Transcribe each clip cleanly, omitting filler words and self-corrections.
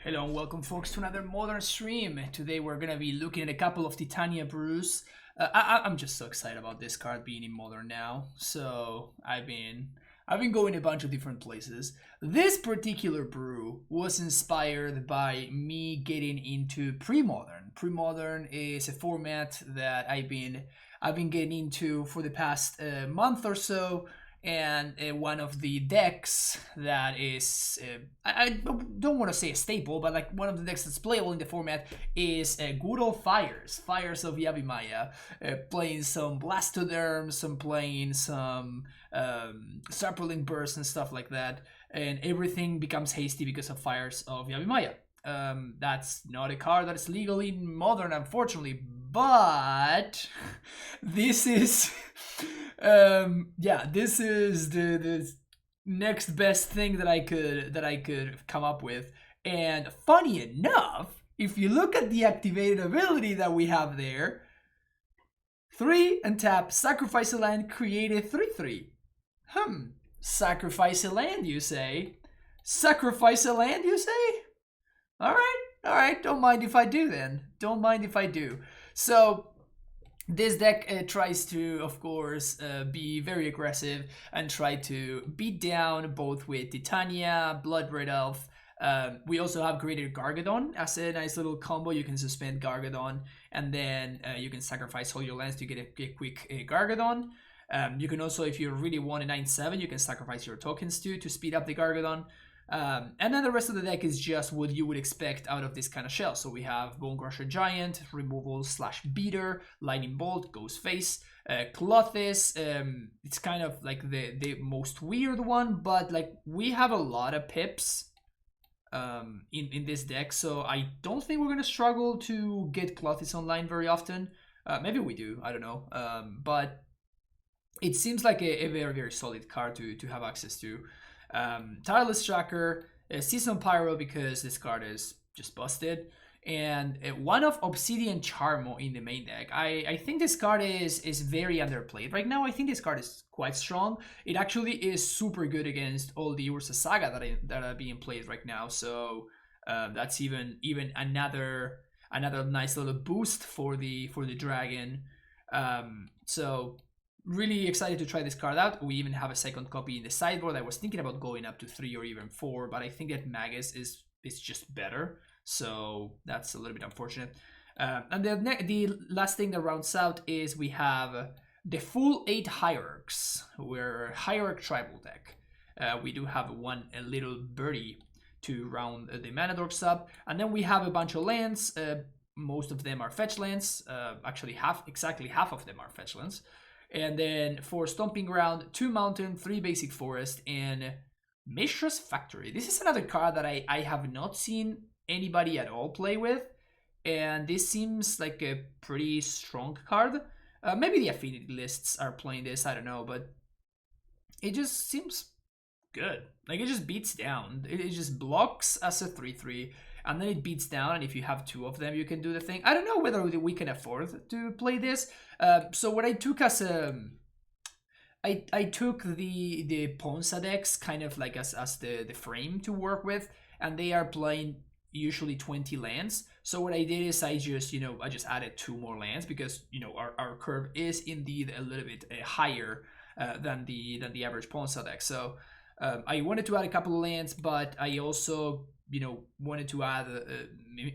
Hello and welcome folks to another modern stream. Today we're gonna be looking at a couple of Titania brews. I'm just so excited about this card being in modern now. So I've been going a bunch of different places. This particular brew was inspired by me getting into pre-modern. Pre-modern is a format that I've been getting into for the past month or so. And one of the decks that is, I don't want to say a staple, but like one of the decks that's playable in the format is good old Fires of Yavimaya, playing some Blastoderm, playing some Starpling Burst and stuff like that, and everything becomes hasty because of Fires of Yavimaya. That's not a card that is legally modern, unfortunately, but this is this is the next best thing that I could come up with. And funny enough, if you look at the activated ability that we have there, 3 and tap, sacrifice a land, create a 3/3. Sacrifice a land, you say? Sacrifice a land, you say? Alright, don't mind if I do then. Don't mind if I do. So this deck tries to, of course, be very aggressive and try to beat down both with Titania, Blood Red Elf. We also have created Gargadon as a nice little combo. You can suspend Gargadon and then you can sacrifice all your lands to get a quick Gargadon. You can also, if you really want a 9/7, you can sacrifice your tokens too to speed up the Gargadon. And then the rest of the deck is just what you would expect out of this kind of shell. So we have Bone Crusher Giant, Removal / Beater, Lightning Bolt, Ghost Face, Clothis. It's kind of like the most weird one, but like we have a lot of pips in this deck, so I don't think we're gonna struggle to get Clothis online very often. Maybe we do, I don't know. But it seems like a very, very solid card to have access to. Tireless Tracker, Season Pyro because this card is just busted, and one of Obsidian Charmo in the main deck. I think this card is very underplayed right now. I think this card is quite strong. It actually is super good against all the Ursa Saga that are being played right now. So that's even another nice little boost for the dragon. So really excited to try this card out. We even have a second copy in the sideboard. I was thinking about going up to 3 or even 4, but I think that Magus is just better. So that's a little bit unfortunate. And the last thing that rounds out is we have the full 8 Hierarchs. We're a Hierarch tribal deck. We do have a little birdie to round the mana dorks up. And then we have a bunch of lands. Most of them are fetch lands. Actually, exactly half of them are fetch lands. And then for Stomping Ground, 2 Mountain, 3 Basic Forest, and Mishra's Factory. This is another card that I have not seen anybody at all play with. And this seems like a pretty strong card. Maybe the affinity lists are playing this, I don't know. But it just seems good. Like it just beats down. It just blocks as a 3/3. And then it beats down, and if you have 2 of them, you can do the thing. I don't know whether we can afford to play this. So what I took as I took the Ponza decks kind of like as the frame to work with, and they are playing usually 20 lands. So what I did is I just added 2 more lands because our curve is indeed a little bit higher than the average Ponza deck. So I wanted to add a couple of lands, but I also wanted to add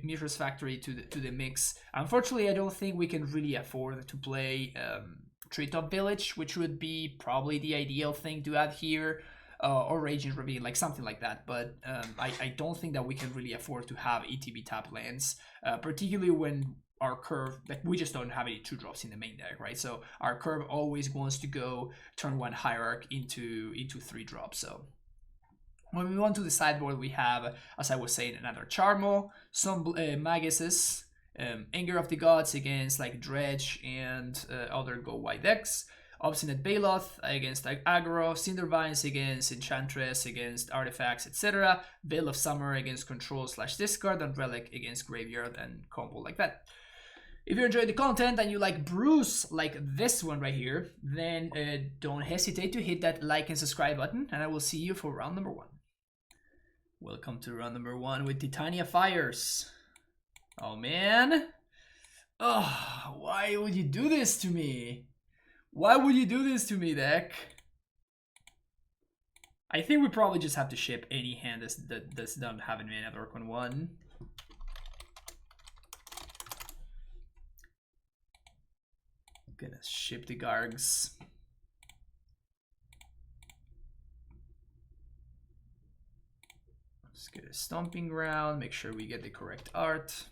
Mishra's Factory to the mix. Unfortunately, I don't think we can really afford to play Treetop Village, which would be probably the ideal thing to add here, or Raging Ravine, like something like that. But I don't think that we can really afford to have ETB tap lands, particularly when our curve, like we just don't have any 2-drops in the main deck, right? So our curve always wants to go turn 1 Hierarch into 3-drops. So when we move on to the sideboard, we have, as I was saying, another Charmo, some Maguses, Anger of the Gods against like Dredge and other Go White decks, Obstinate Baloth against like Aggro, Cindervines against Enchantress, against Artifacts, etc., Veil of Summer against Control / Discard, and Relic against Graveyard and combo like that. If you enjoyed the content and you like brews like this one right here, then don't hesitate to hit that like and subscribe button, and I will see you for round number 1. Welcome to round number 1 with Titania Fires. Oh man. Oh, why would you do this to me? Why would you do this to me, deck? I think we probably just have to ship any hand that's done having mana work on 1. Gonna ship the Gargs. Let's get a Stomping Ground, make sure we get the correct art.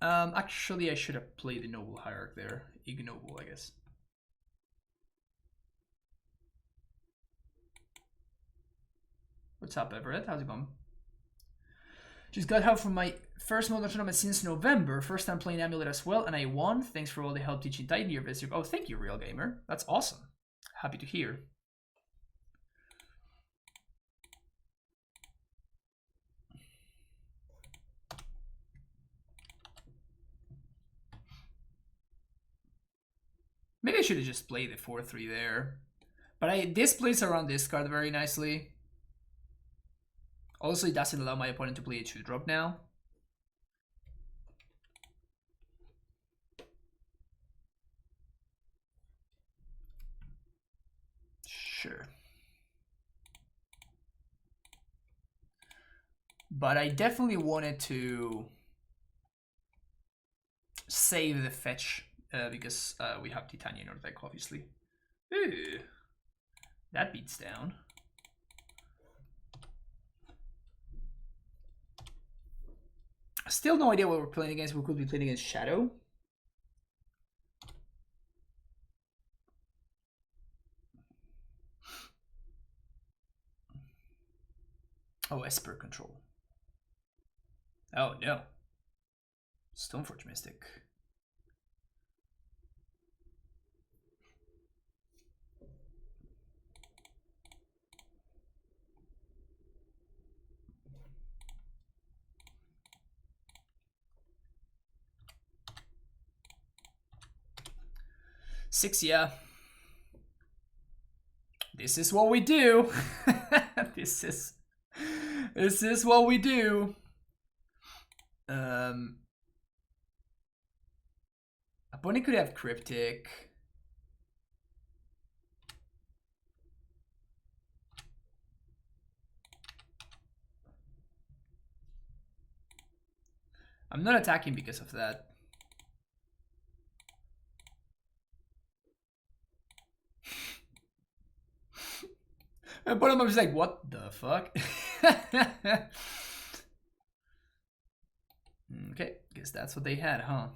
Actually, I should have played the Noble Hierarch there. Ignoble, I guess. What's up, Everett? How's it going? Just got help from my first Modern tournament since November. First time playing AmuLIT as well, and I won. Thanks for all the help teaching Titania. Oh, thank you, Real Gamer. That's awesome. Happy to hear. Maybe I should have just played the 4-3 there. But this plays around this card very nicely. Also, it doesn't allow my opponent to play a 2-drop now. Sure. But I definitely wanted to save the fetch because we have Titania in our deck, obviously. Ooh, that beats down. Still no idea what we're playing against. We could be playing against Shadow. Oh, Esper control. Oh no. Stoneforge Mystic. Six, yeah. This is what we do. This is what we do. Opponent could have Cryptic. I'm not attacking because of that. But I'm just like, what the fuck? Okay, guess that's what they had, huh?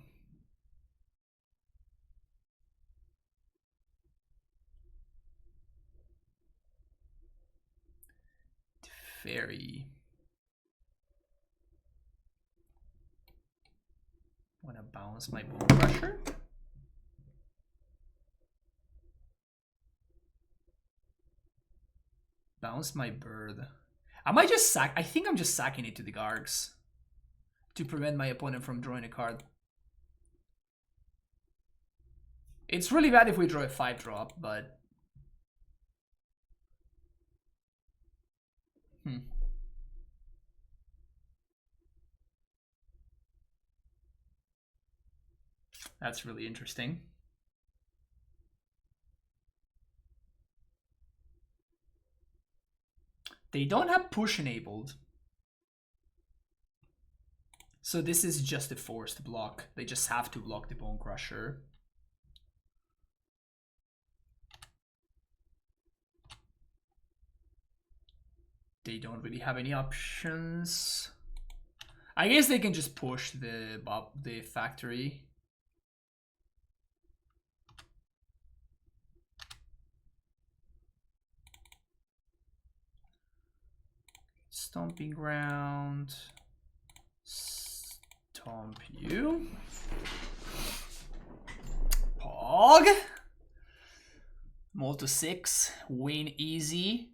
Fairy. Wanna bounce my Bone Crusher? Bounce my bird. I might just sack. I think I'm just sacking it to the Gargs to prevent my opponent from drawing a card. It's really bad if we draw a 5-drop, but that's really interesting. They don't have push enabled. So this is just a forced block. They just have to block the Bone Crusher. They don't really have any options. I guess they can just push the factory. Stomping Ground. Stomp you. Pog. Multi 6. Win easy.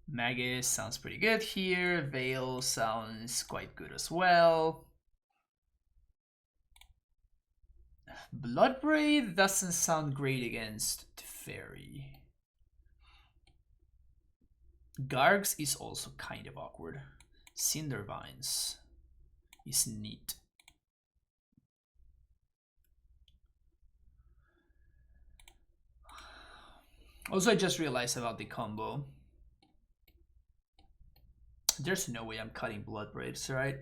Magus sounds pretty good here. Veil sounds quite good as well. Bloodbraid doesn't sound great against Fairy. Gargs is also kind of awkward. Cindervines is neat. Also, I just realized about the combo. There's no way I'm cutting blood braids, right?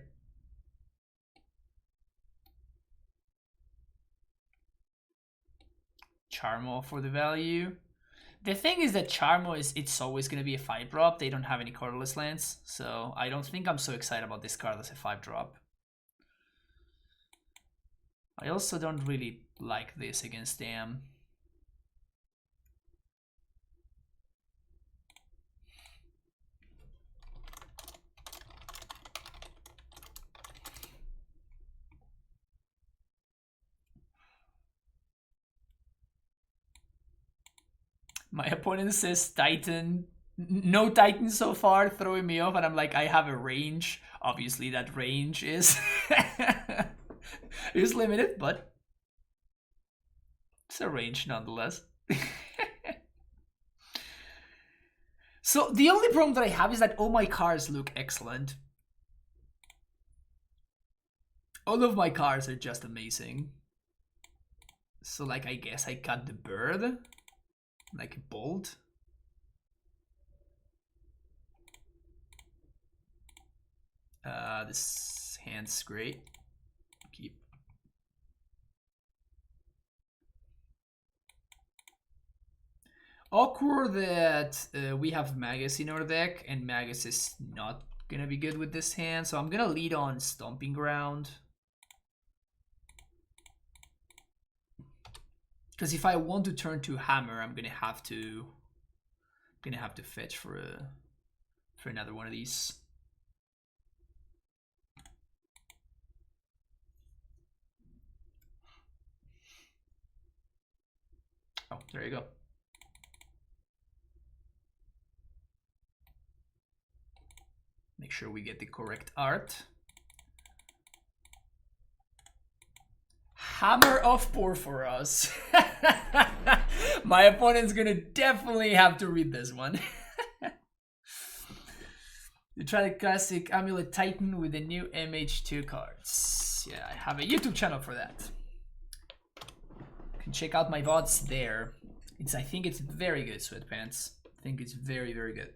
Charmo for the value. The thing is that Charmo it's always going to be a 5-drop. They don't have any colorless lands, so I don't think I'm so excited about this card as a 5-drop. I also don't really like this against them. My opponent says Titan. No Titan so far, throwing me off, and I'm like, I have a range. Obviously, that range is is limited, but it's a range nonetheless. So the only problem that I have is that all my cards look excellent. All of my cards are just amazing. So like, I guess I cut the bird. Like a bolt. This hand's great. Keep. Awkward that we have Magus in our deck, and Magus is not gonna be good with this hand, so I'm gonna lead on Stomping Ground. Because if I want to turn to Hammer, I'm gonna have to fetch for another one of these. Oh, there you go. Make sure we get the correct art. Hammer of Purphoros. My opponent's gonna definitely have to read this one. You try the classic AmuLIT Titan with the new MH2 cards. Yeah, I have a YouTube channel for that. You can check out my VODs there. I think it's very good, Sweatpants. I think it's very, very good.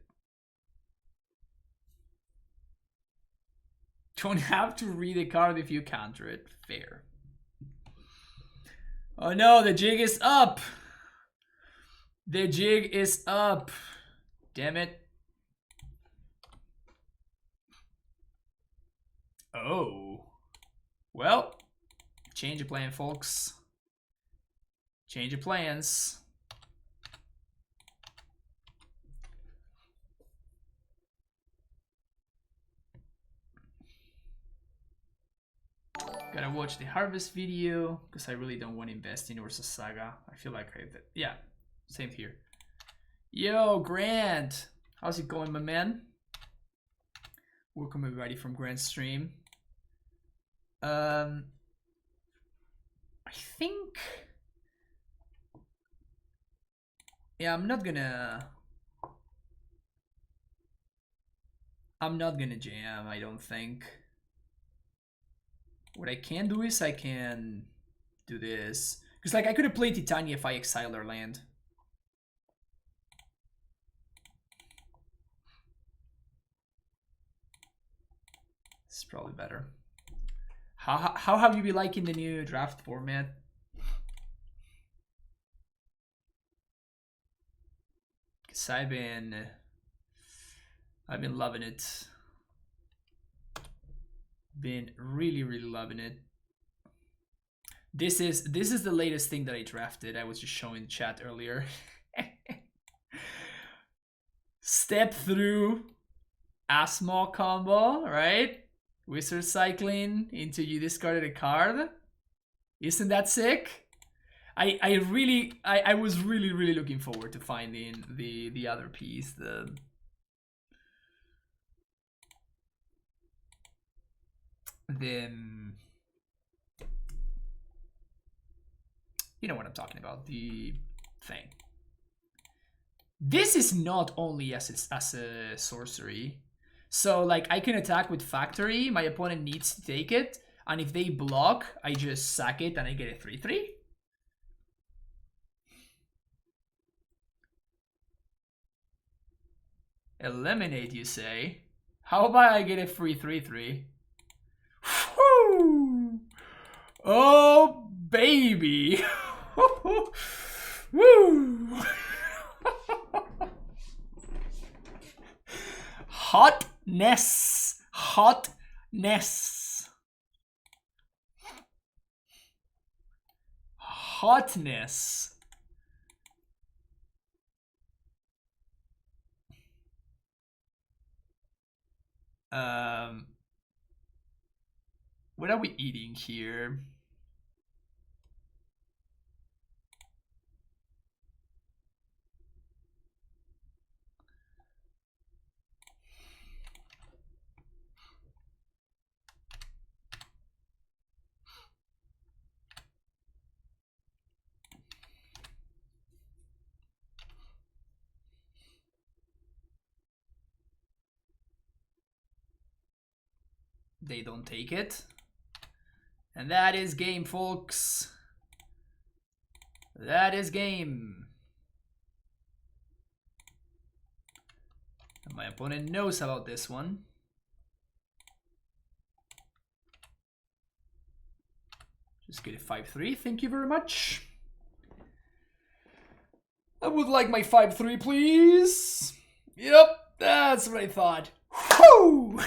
Don't have to read a card if you counter it. Fair. Oh no, the jig is up. The jig is up. Damn it. Oh. Well, change of plan, folks. Change of plans. Gotta watch the harvest video because I really don't want to invest in Ursa Saga. I feel like yeah, same here. Yo, Grant, how's it going, my man? Welcome everybody from Grant's stream. I think, yeah, I'm not gonna jam, I don't think. What I can do is I can do this. Because like I could have played Titania if I exile their land. It's probably better. How have you been liking the new draft format? Because I've been loving it. Been really loving it. This is the latest thing that I drafted. I was just showing the chat earlier. Step through Asthma combo, right? Wizard cycling into you discarded a card. Isn't that sick? I was really looking forward to finding the other piece, you know what I'm talking about, the thing. This is not only as a sorcery. So like I can attack with Factory, my opponent needs to take it, and if they block, I just sack it and I get a 3/3. Eliminate, you say? How about I get a free 3/3? Woo! Oh baby! Woo! Hotness! Hotness! Hotness! What are we eating here? They don't take it. And that is game, folks. That is game. And my opponent knows about this one. Just get a 5/3. Thank you very much. I would like my 5/3, please. Yep, that's what I thought. Whew!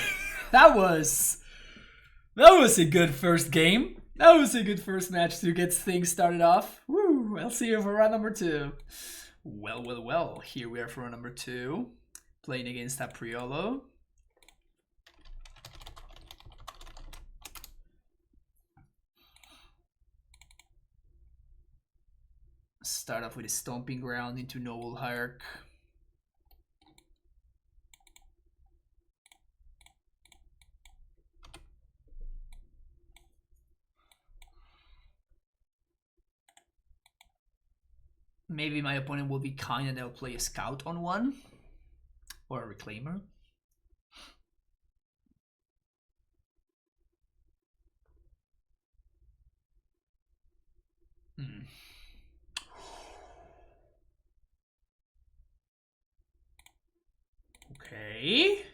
That was a good first game. That was a good first match to get things started off. Woo! I'll see you for round number 2. Well, well, well. Here we are for round number 2. Playing against Apriolo. Start off with a Stomping Ground into Noble Hierarch. Maybe my opponent will be kind and they'll play a Scout on one. Or a Reclaimer. Okay.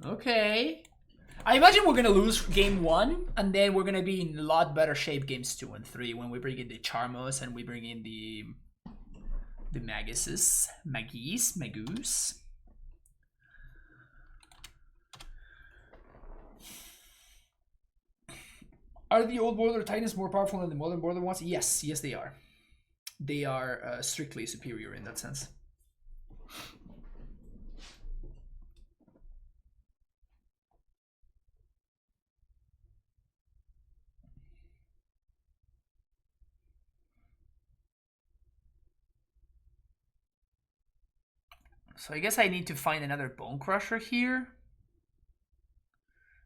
Okay. I imagine we're gonna lose game 1, and then we're gonna be in a lot better shape games 2 and 3 when we bring in the Charmos and we bring in the Maguses. Magoos. Are the old Border Titans more powerful than the modern Border ones? Yes, yes they are. They are strictly superior in that sense. So I guess I need to find another Bone Crusher here.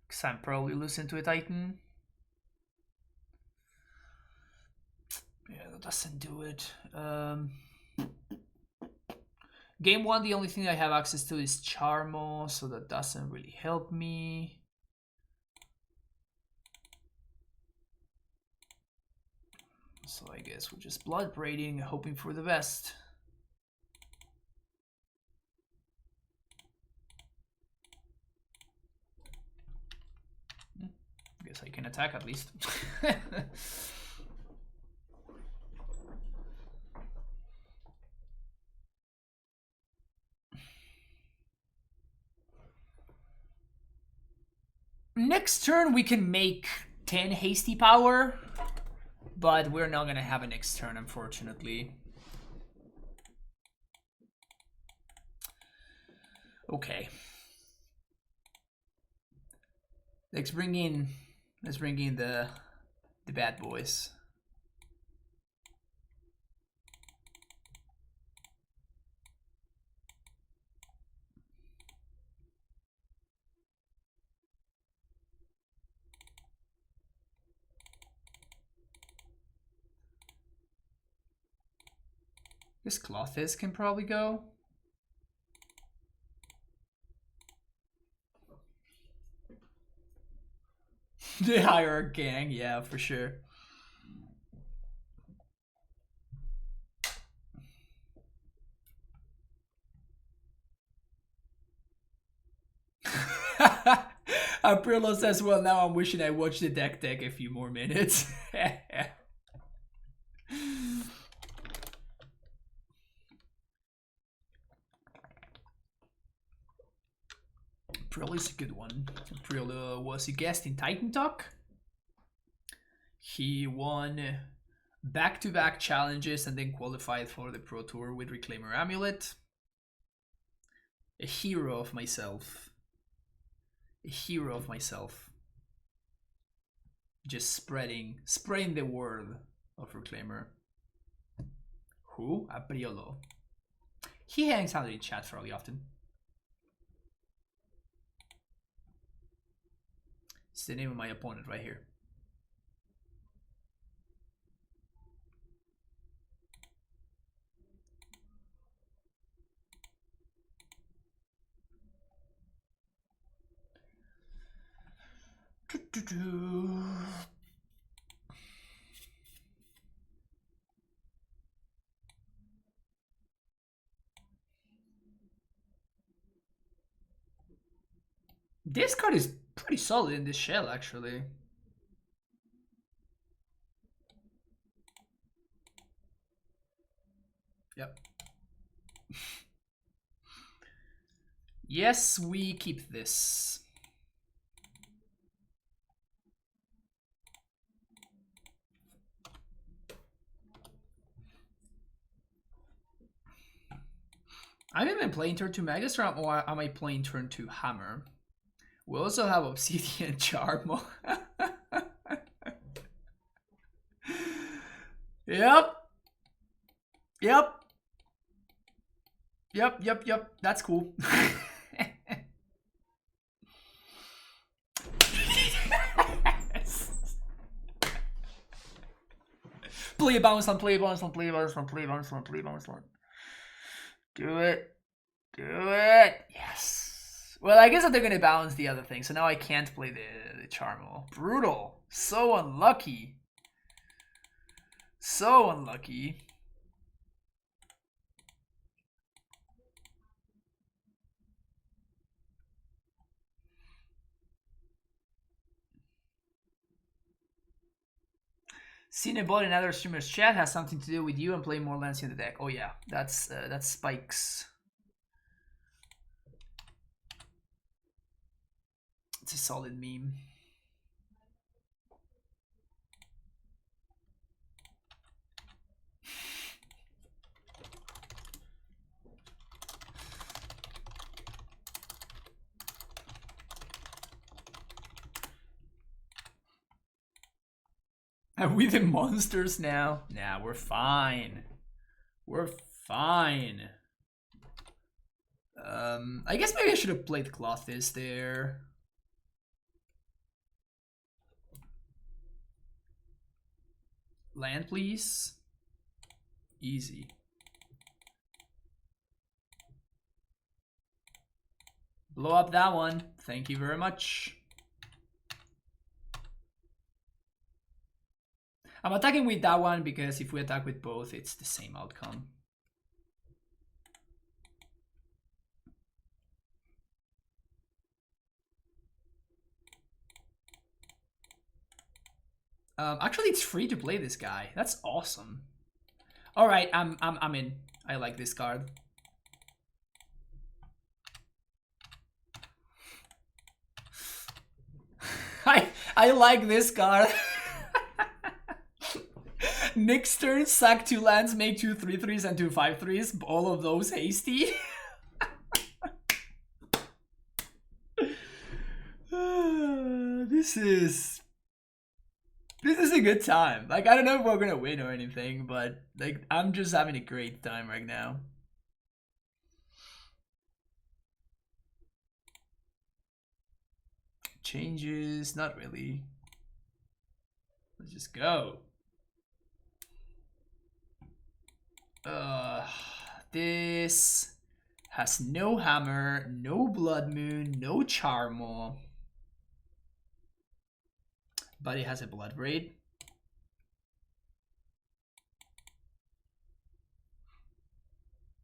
Because I'm probably losing to a Titan. Yeah, that doesn't do it. Game 1, the only thing I have access to is Charmo, so that doesn't really help me. So I guess we're just Blood Braiding, hoping for the best. I guess I can attack at least. Next turn we can make 10 hasty power, but we're not gonna have a next turn, unfortunately. Okay. Let's bring in the bad boys. This Clothis can probably go. They hire a gang, yeah, for sure. Aprillo says, well, now I'm wishing I watched the deck a few more minutes. Aprillo's a good one. Aprillo was a guest in Titan Talk. He won back-to-back challenges and then qualified for the Pro Tour with Reclaimer AmuLIT. A hero of myself. A hero of myself. Just spreading the word of Reclaimer. Who? Aprillo. He hangs out in chat fairly often. It's the name of my opponent right here. This card is pretty solid in this shell, actually. Yep. Yes, we keep this. I've been playing turn 2 Megastrom, or am I playing turn 2 Hammer? We also have Obsidian Charmo. Yep. Yep. Yep. That's cool. Play a bounce on, play a bounce on, play a bounce on, play a bounce on, play a bounce on. Do it. Do it. Yes. Well, I guess that they're going to balance the other thing, so now I can't play the Charmo. Brutal. So unlucky. So unlucky. Cinebot in other streamers' chat has something to do with you and playing more lands in the deck. Oh yeah, that's Spikes. It's a solid meme. Are we the monsters now? Nah, we're fine. We're fine. I guess maybe I should have played Clothis there. Land, please. Easy. Blow up that one. Thank you very much. I'm attacking with that one because if we attack with both, it's the same outcome. Actually, it's free to play this guy. That's awesome. All right, I'm in. I like this card. I like this card. Next turn, sack 2 lands, make 2 3/3s and 2 5/3s. All of those hasty. This is a good time. Like, I don't know if we're gonna win or anything, but like, I'm just having a great time right now. Changes, not really. Let's just go. this. Has no hammer, no blood moon, no charmo. But it has a blood braid.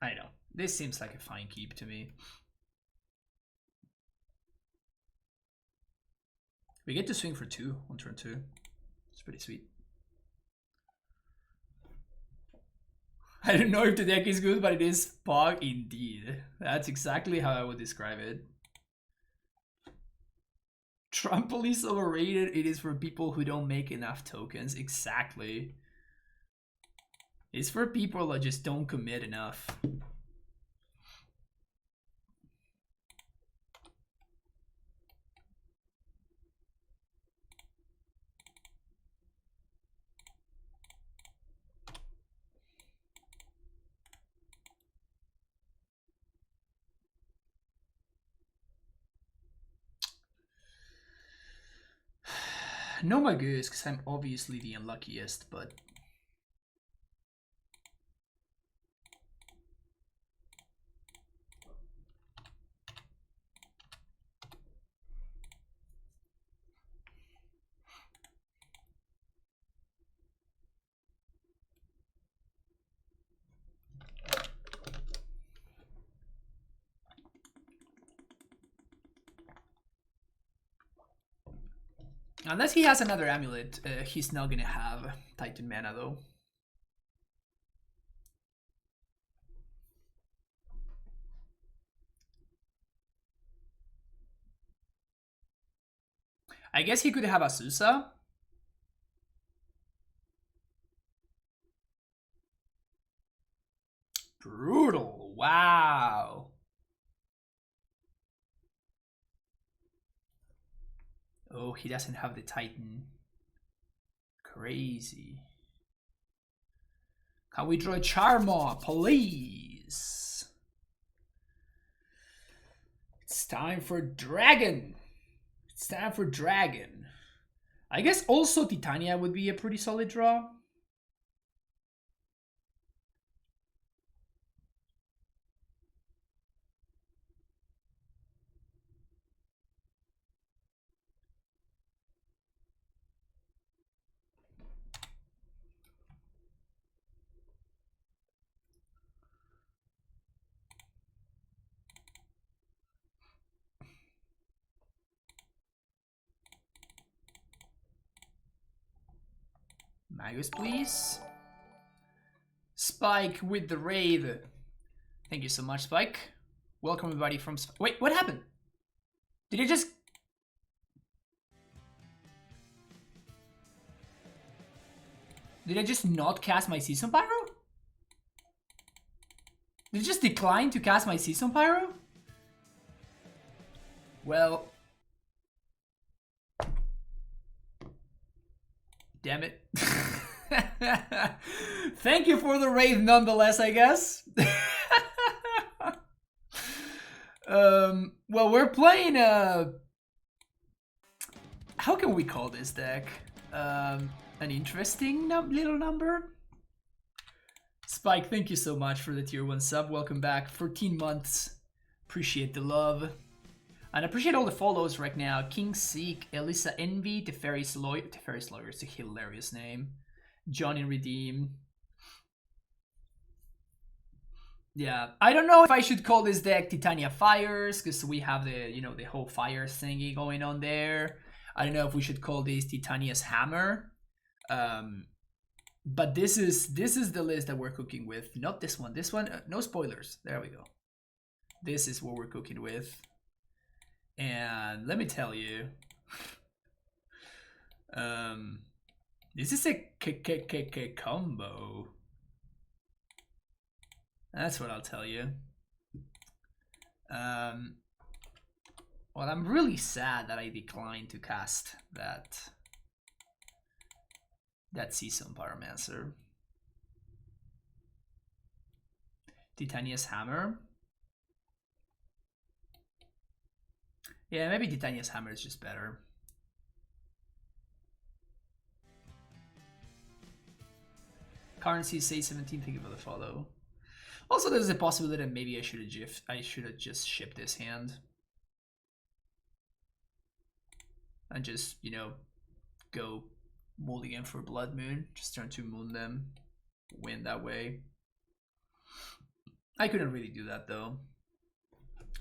I know. This seems like a fine keep to me. We get to swing for 2 on turn 2. It's pretty sweet. I don't know if the deck is good, but it is Pog indeed. That's exactly how I would describe it. Trample is overrated. It is for people who don't make enough tokens. Exactly. It's for people that just don't commit enough. No my goose, because I'm obviously the unluckiest, but... Unless he has another amulet, he's not gonna have Titan mana though. I guess he could have Azusa. Brutal. Wow. Oh, he doesn't have the Titan. Crazy. Can we draw a Charmaw, please? It's time for Dragon. It's time for Dragon. I guess also Titania would be a pretty solid draw. Magus, please. Spike with the Wraith. Thank you so much, Spike. Welcome everybody from... Wait, what happened? Did it just... Did I just not cast my Season Pyro? Did it just decline to cast my Season Pyro? Well... Damn it. Thank you for the Wraith nonetheless, I guess. Well, we're playing how can we call this deck? An interesting little number? Spike, thank you so much for the tier 1 sub. Welcome back. 14 months. Appreciate the love. And I appreciate all the follows right now. King Seek, Elisa Envy, Teferi's Lawyer. Teferi's Lawyer is a hilarious name. Johnny Redeem. Yeah, I don't know if I should call this deck Titania Fires, because we have the, you know, the whole fire thingy going on there. I don't know if we should call this Titania's Hammer. But this is the list that we're cooking with. Not this one. This one, no spoilers. There we go. This is what we're cooking with. And let me tell you, this is a combo. That's what I'll tell you. Well, I'm really sad that I declined to cast that Season Pyromancer. Titania's Hammer. Yeah, maybe Titania's Hammer is just better. Currency say 17, thank you for the follow. Also, there's a possibility that maybe I should have just shipped this hand. And just, you know, go mulligan for Blood Moon. Just turn to moon them. Win that way. I couldn't really do that though.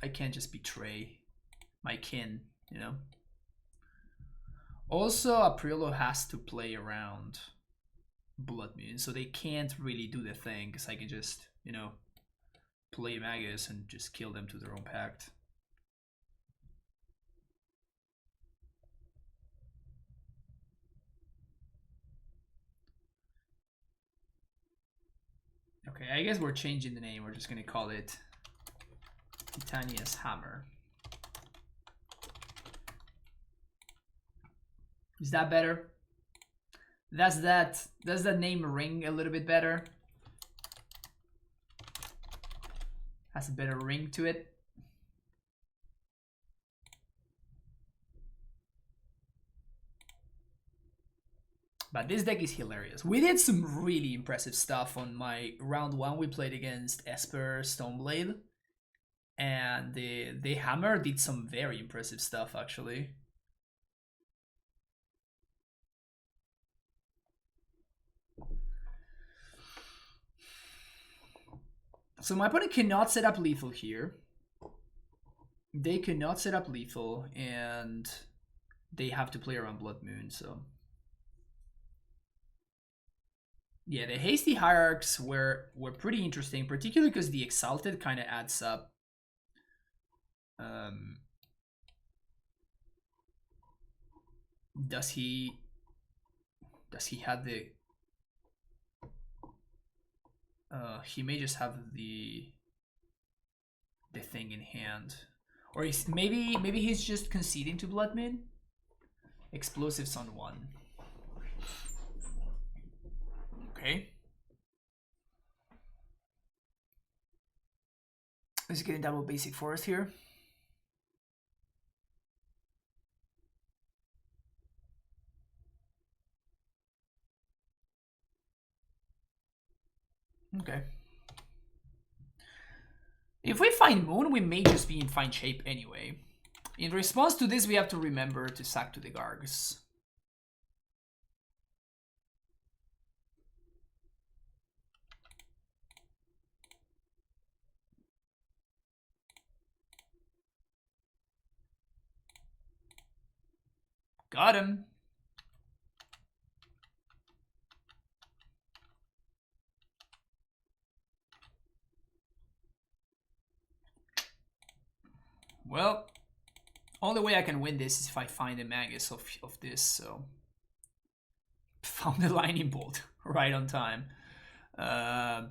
I can't just betray my kin, you know. Also, Aprillo has to play around Blood Moon, so they can't really do the thing, because I can just, you know, play Magus and just kill them to their own pact. Okay, I guess we're changing the name. We're just gonna call it Titania's Hammer. Is that better? Does that name ring a little bit better? Has a better ring to it. But this deck is hilarious. We did some really impressive stuff on my round 1. We played against Esper, Stoneblade. And the Hammer did some very impressive stuff, actually. So my opponent cannot set up lethal here. They cannot set up lethal, and they have to play around Blood Moon, so... Yeah, the hasty hierarchs were pretty interesting, particularly because the exalted kind of adds up. Does he have the... he may just have the thing in hand, or maybe he's just conceding to Blood Moon. Explosives on 1. Okay. Let's get a double basic forest here. Okay. If we find Moon, we may just be in fine shape anyway. In response to this, we have to remember to sack to the Gargs. Got him. Well, only way I can win this is if I find a Magus of this, so... Found the lightning bolt right on time. Yeah,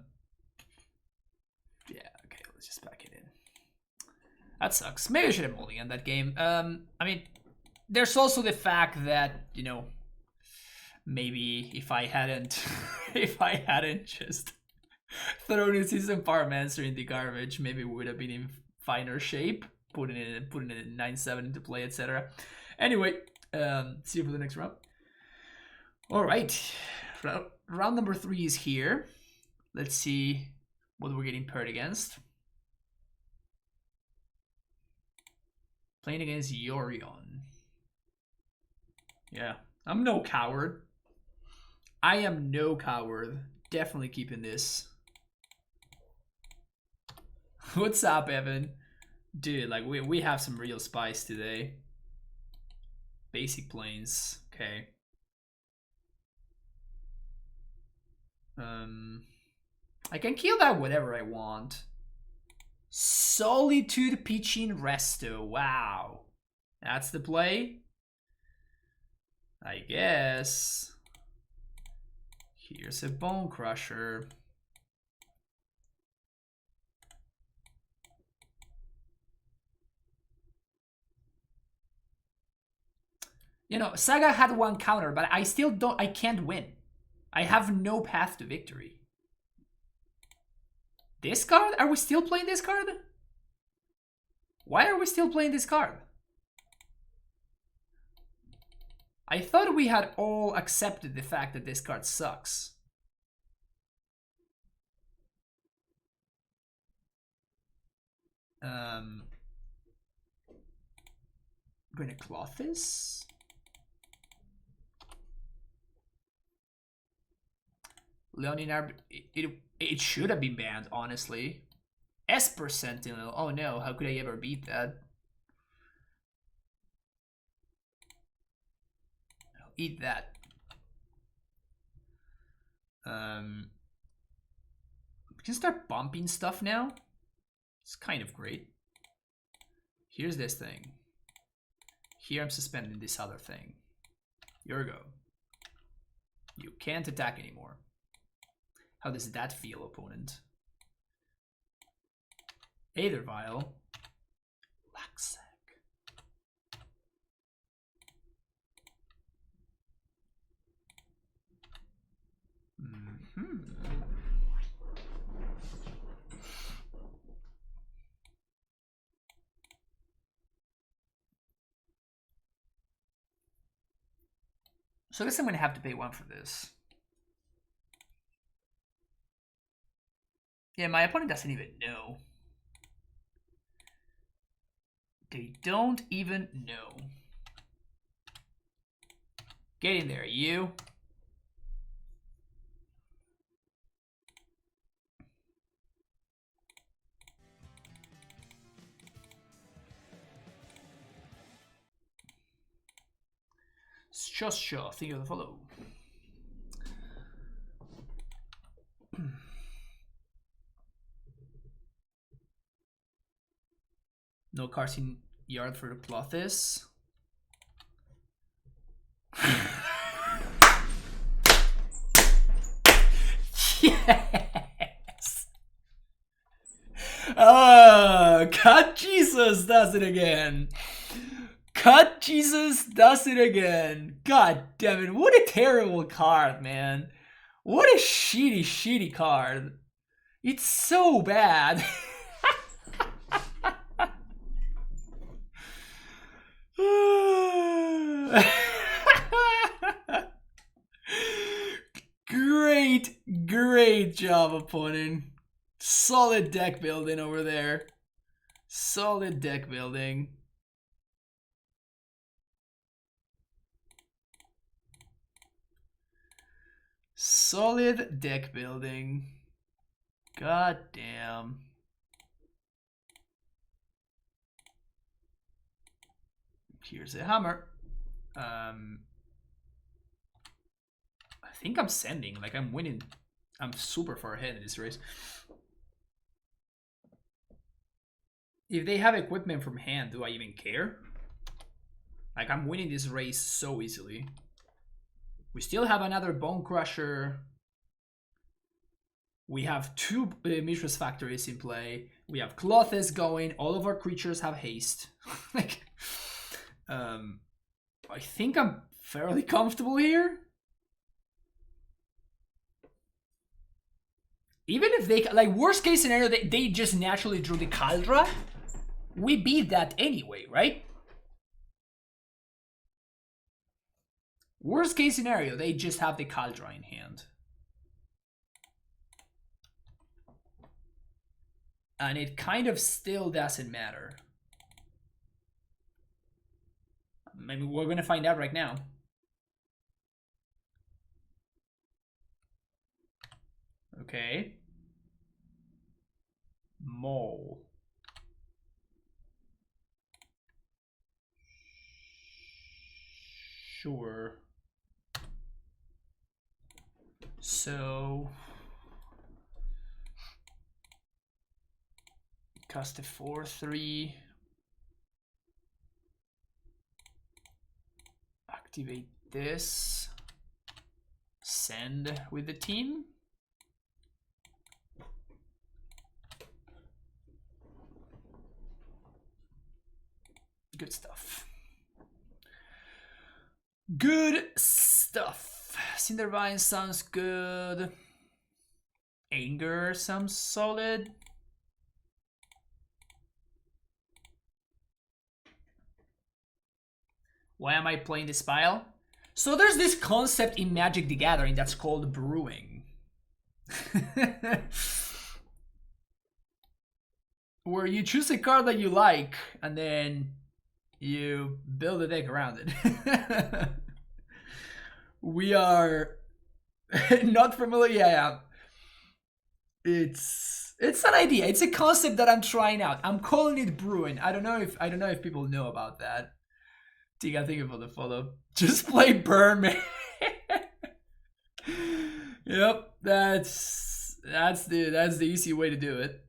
okay, let's just back it in. That sucks. Maybe I should have mulliganed that game. I mean, there's also the fact that, you know, maybe if I hadn't just thrown a Season Pyromancer in the garbage, maybe we would have been in finer shape, putting it in 9/7 into play, etc. Anyway, see you for the next round. All right, round number 3 is here. Let's see what we're getting paired against. Playing against Yorion. Yeah, I'm no coward. I am no coward. Definitely keeping this. What's up, Evan? Dude, like we have some real spice today. Basic planes. Okay. I can kill that whatever I want. Solitude Pitching Resto. Wow. That's the play? I guess. Here's a Bone Crusher. You know, Saga had 1 counter, but I can't win. I have no path to victory. This card? Are we still playing this card? Why are we still playing this card? I thought we had all accepted the fact that this card sucks. I'm gonna cloth this. Leonin, it should have been banned, honestly. Esper Sentinel. Oh no, how could I ever beat that? I'll eat that. We can start bumping stuff now. It's kind of great. Here's this thing. Here I'm suspending this other thing. Here we go. You can't attack anymore. How does that feel, opponent? Aether Vial. Laxac. So I guess I'm gonna have to pay 1 for this. Yeah, my opponent doesn't even know. They don't even know. Get in there, you. Sure, think of the follow. No cards in yard for the cloth is. Yes! Cut Jesus does it again. Cut Jesus does it again. God damn it. What a terrible card, man. What a shitty card. It's so bad. Great job, opponent. Solid deck building over there. Solid deck building. Solid deck building. God damn. Here's a hammer. I think I'm sending. Like, I'm winning. I'm super far ahead in this race. If they have equipment from hand, do I even care? Like, I'm winning this race so easily. We still have another Bone Crusher. We have 2 Mishra's Factories in play. We have Clothes going. All of our creatures have haste. Like, I think I'm fairly comfortable here. Even if they, like, worst case scenario, they just naturally drew the Caldra. We beat that anyway, right? Worst case scenario, they just have the Caldra in hand. And it kind of still doesn't matter. Maybe we're going to find out right now. Okay. Mole. Sure. So cast a 4/3. Activate this. Send with the team. Good stuff. Good stuff. Cindervine sounds good. Anger sounds solid. Why am I playing this pile? So there's this concept in Magic the Gathering that's called brewing. where you choose a card that you like and then you build a deck around it. We are not familiar. Yeah. It's an idea. It's a concept that I'm trying out. I'm calling it brewing. I don't know if people know about that. Tiga, thank you for the follow. Just play burn, man. Yep, that's the easy way to do it.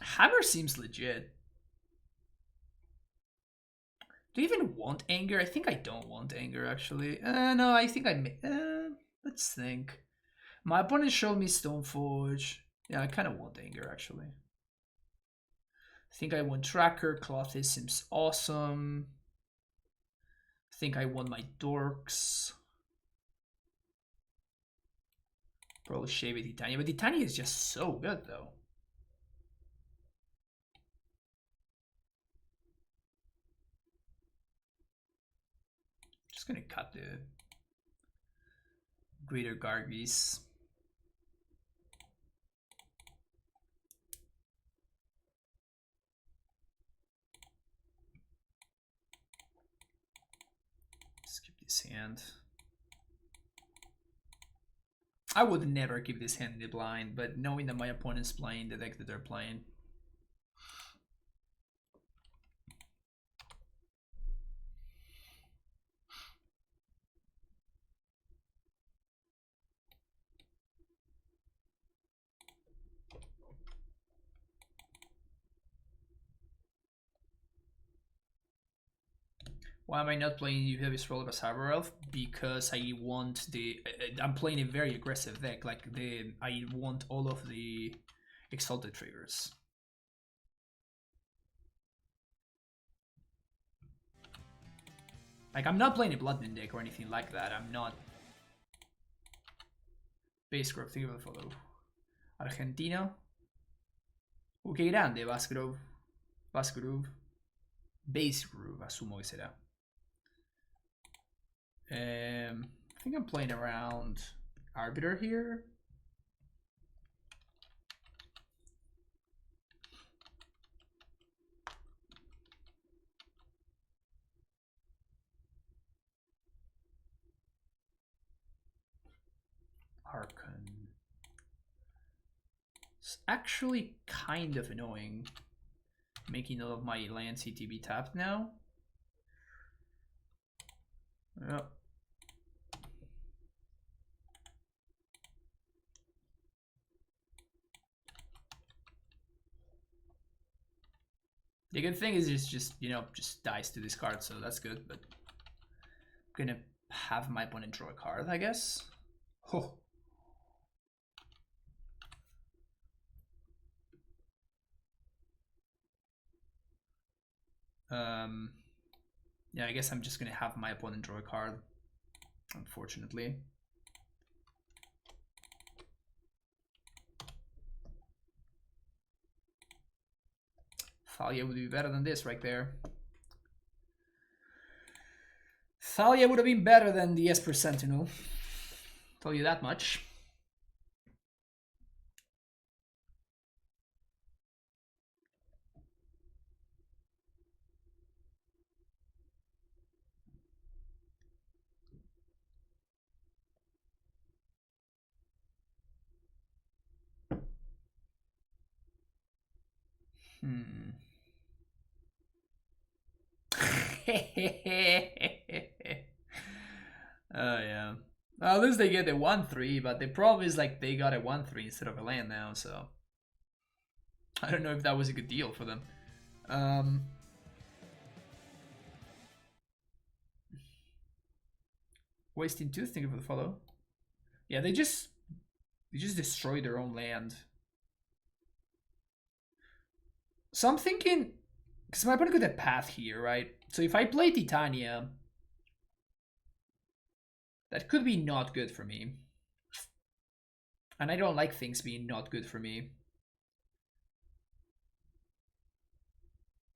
Hammer seems legit. Do you even want anger? I think I don't want anger, actually. No, I think I may. Let's think. My opponent showed me Stoneforge. Yeah, I kind of want anger, actually. I think I want Tracker. Clothes seems awesome. I think I want my Dorks. Probably shave it Titania, but Titania is just so good, though. Just gonna cut the Greater Gargies. Skip this hand. I would never keep this hand in the blind, but knowing that my opponent's playing the deck that they're playing. Why am I not playing You Heavy Scroll of a Cyber Elf? Because I want the... I'm playing a very aggressive deck. Like, I want all of the Exalted triggers. Like, I'm not playing a Bloodman deck or anything like that. I'm not... Base Grove, thank you for the follow. Argentino. Que grande, Basgrove. Basgrove. Base Groove, asumo que será. I think I'm playing around Arbiter here. Archon. It's actually kind of annoying making all of my land CTB tapped now. Yep. The good thing is it's just, you know, just dies to this card, so that's good, but I'm gonna have my opponent draw a card, I guess. Oh. Yeah, I guess I'm just gonna have my opponent draw a card, unfortunately. Thalia would be better than this right there. Thalia would have been better than the Esper Sentinel. Tell you that much. Oh yeah. Well, at least they get a 1/3, but the problem is like they got a 1/3 instead of a land now, so I don't know if that was a good deal for them. Wasting 2, thank you for the follow. Yeah, they just destroy their own land. So I'm thinking, because my opponent could have path here, right? So if I play Titania, that could be not good for me. And I don't like things being not good for me.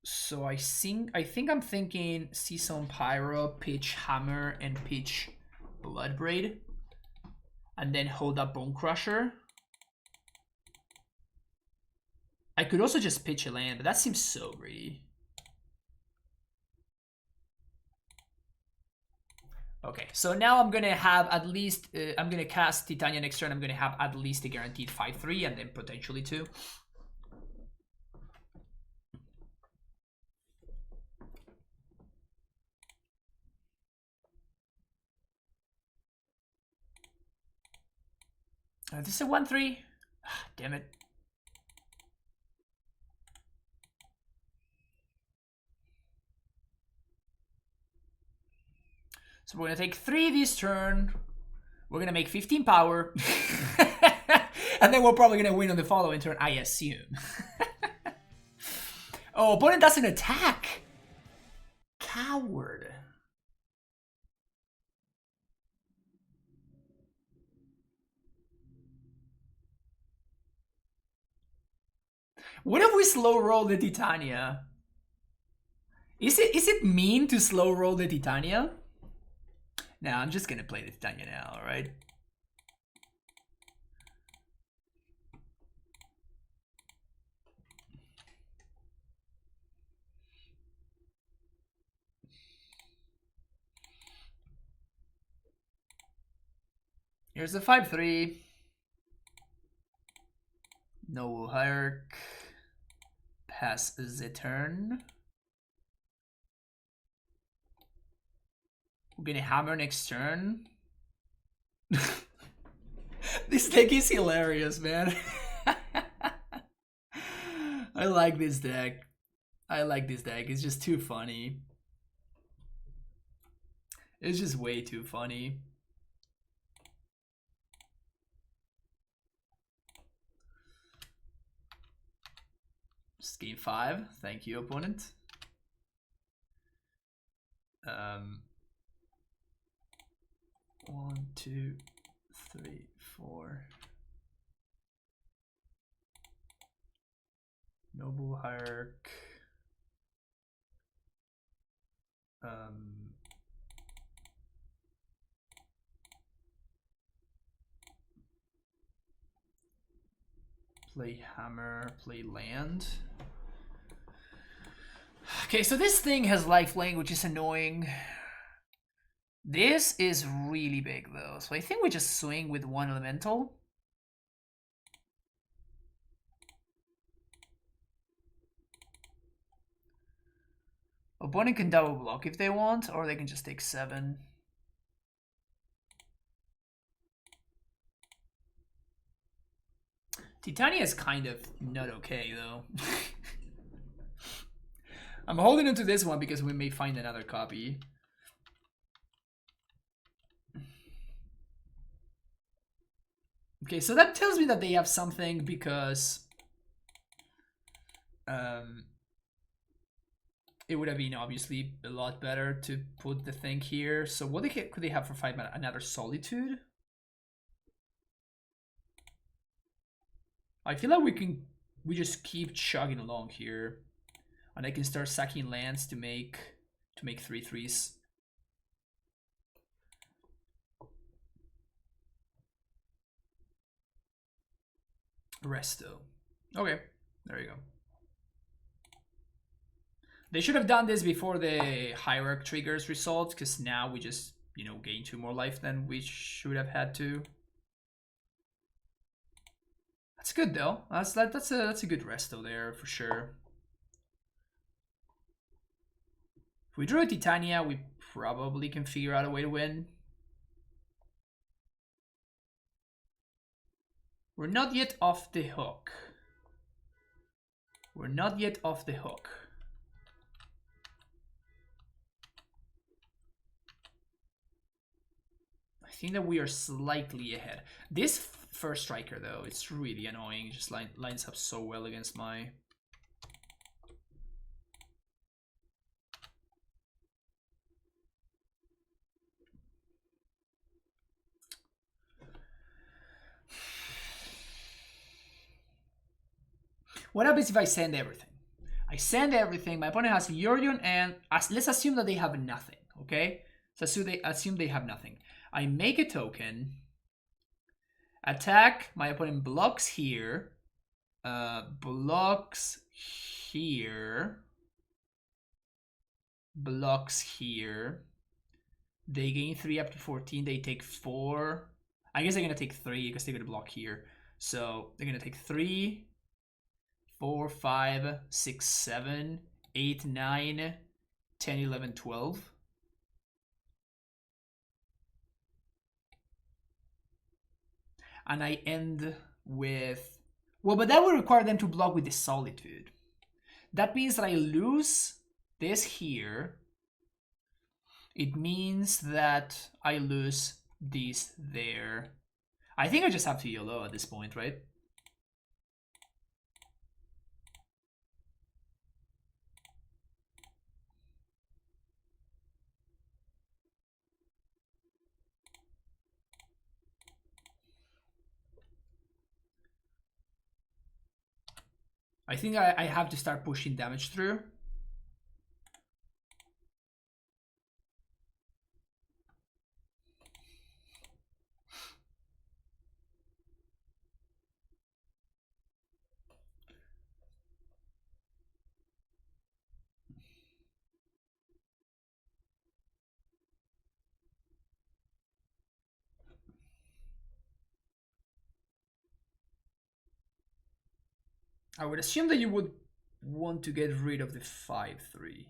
So I think I'm thinking Season Pyro, pitch Hammer, and pitch Bloodbraid. And then hold up Bone Crusher. I could also just pitch a land, but that seems so greedy. Okay, so now I'm gonna have at least, I'm gonna cast Titania next turn. I'm gonna have at least a guaranteed 5/3 and then potentially 2. This is a 1/3. Damn it. So we're gonna take 3 this turn. We're gonna make 15 power. And then we're probably gonna win on the following turn, I assume. Oh, opponent doesn't attack. Coward. What if we slow roll the Titania? Is it mean to slow roll the Titania? No, I'm just gonna play the Titania now, alright? Here's the 5/3. No hierarch. Pass the turn. We're gonna hammer next turn. This deck is hilarious, man. I like this deck. I like this deck. It's just too funny. It's just way too funny. Just game 5. Thank you, opponent. 1, 2, 3, 4. Noble Hierarch. Play hammer, play land. Okay, so this thing has lifelink, which is annoying. This is really big though, so I think we just swing with 1 elemental. Opponent can double block if they want, or they can just take 7. Titania is kind of not okay though. I'm holding on to this one because we may find another copy. Okay, so that tells me that they have something because it would have been obviously a lot better to put the thing here. So what could they have for 5 mana? Another Solitude? I feel like we just keep chugging along here. And I can start sacking lands to make 3/3s. Resto. Okay, there you go. They should have done this before the hierarch triggers results, because now we just, gain 2 more life than we should have had to. That's good though. That's a good resto there for sure. If we draw a Titania, we probably can figure out a way to win. We're not yet off the hook. We're not yet off the hook. I think that we are slightly ahead. This first striker though, it's really annoying. It just lines up so well against my... What happens if I send everything? I send everything. My opponent has Yorion, and let's assume that they have nothing, okay? So assume they have nothing. I make a token. Attack. My opponent blocks here. Blocks here. Blocks here. They gain 3 up to 14. They take 4. I guess they're going to take 3 because they're going to block here. So they're going to take 3, 4, 5, 6, 7, 8, 9, 10, 11, 12. And I end with... Well, but that would require them to block with the Solitude. That means that I lose this here. It means that I lose this there. I think I just have to YOLO at this point, right? I think I have to start pushing damage through. I would assume that you would want to get rid of the 5-3.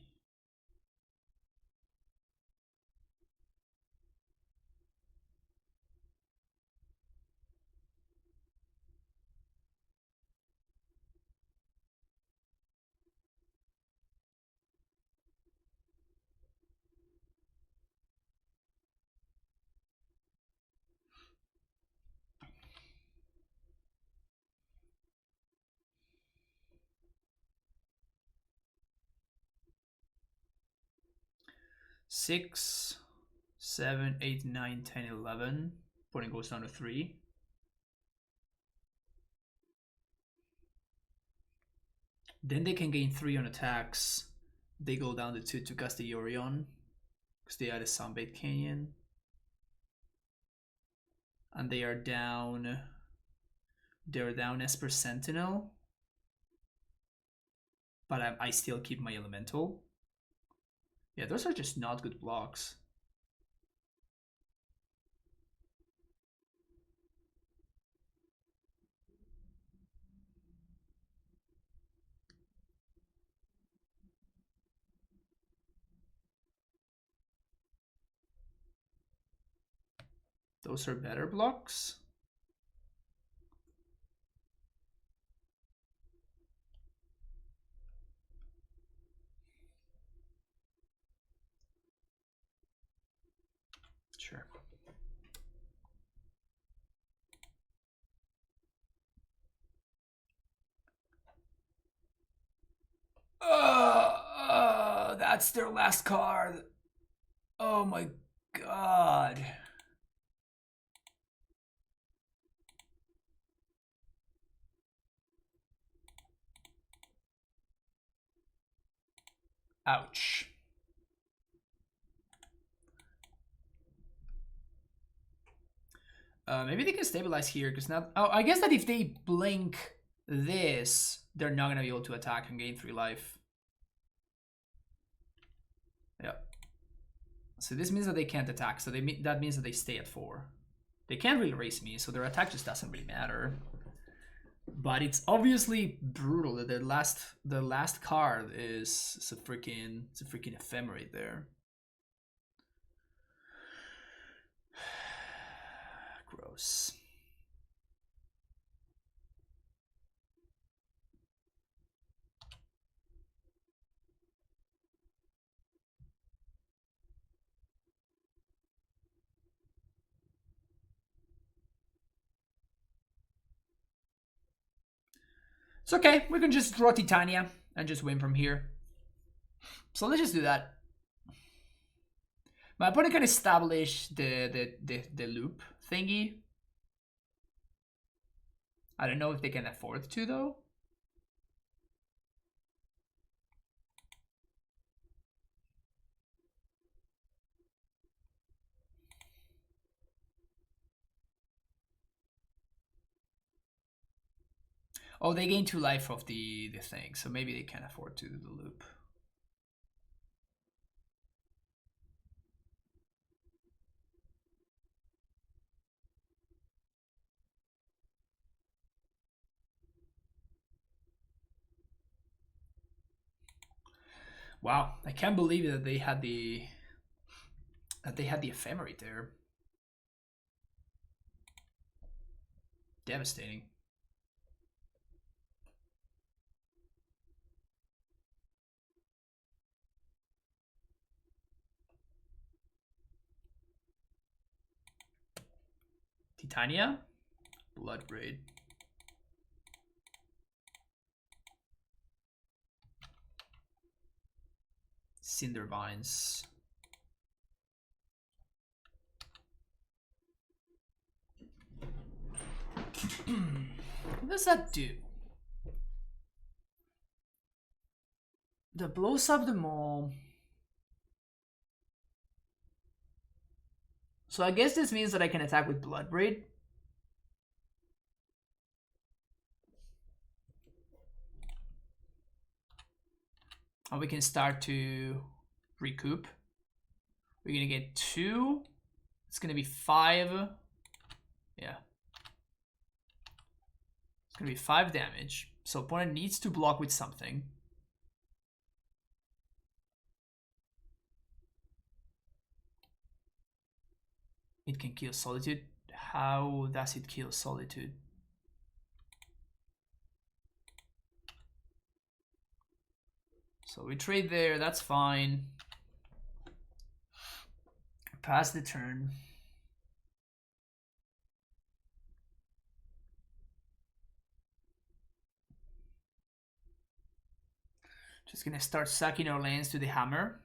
Six, 7, 8, 9, 10, 11. Opponent goes down to 3. Then they can gain 3 on attacks. They go down to 2 to cast the Yorion, because they had a Sunbait Canyon. And they are down... They're down Esper Sentinel. But I still keep my Elemental. Yeah, those are just not good blocks. Those are better blocks. Sure. That's their last card. Oh my god. Ouch. Maybe they can stabilize here, because now... Oh, I guess that if they blink this, they're not going to be able to attack and gain 3 life. Yeah. So this means that they can't attack, so that means that they stay at 4. They can't really raise me, so their attack just doesn't really matter. But it's obviously brutal that the last card is a freaking ephemerate there. Gross. It's okay, we can just draw Titania and just win from here. So let's just do that. My opponent can establish the loop thingy. I don't know if they can afford to though. Oh, they gain 2 life off the thing, so maybe they can afford to do the loop. Wow, I can't believe that they had the ephemerate there. Devastating. Titania, Bloodbraid. Cindervines. What does that do? That blows up the mall. So I guess this means that I can attack with Bloodbraid. And we can start to recoup. We're gonna get 2. It's gonna be 5. Yeah. It's gonna be 5 damage. So opponent needs to block with something. It can kill Solitude. How does it kill Solitude? So we trade there, that's fine. Pass the turn. Just gonna start sacking our lands to the hammer.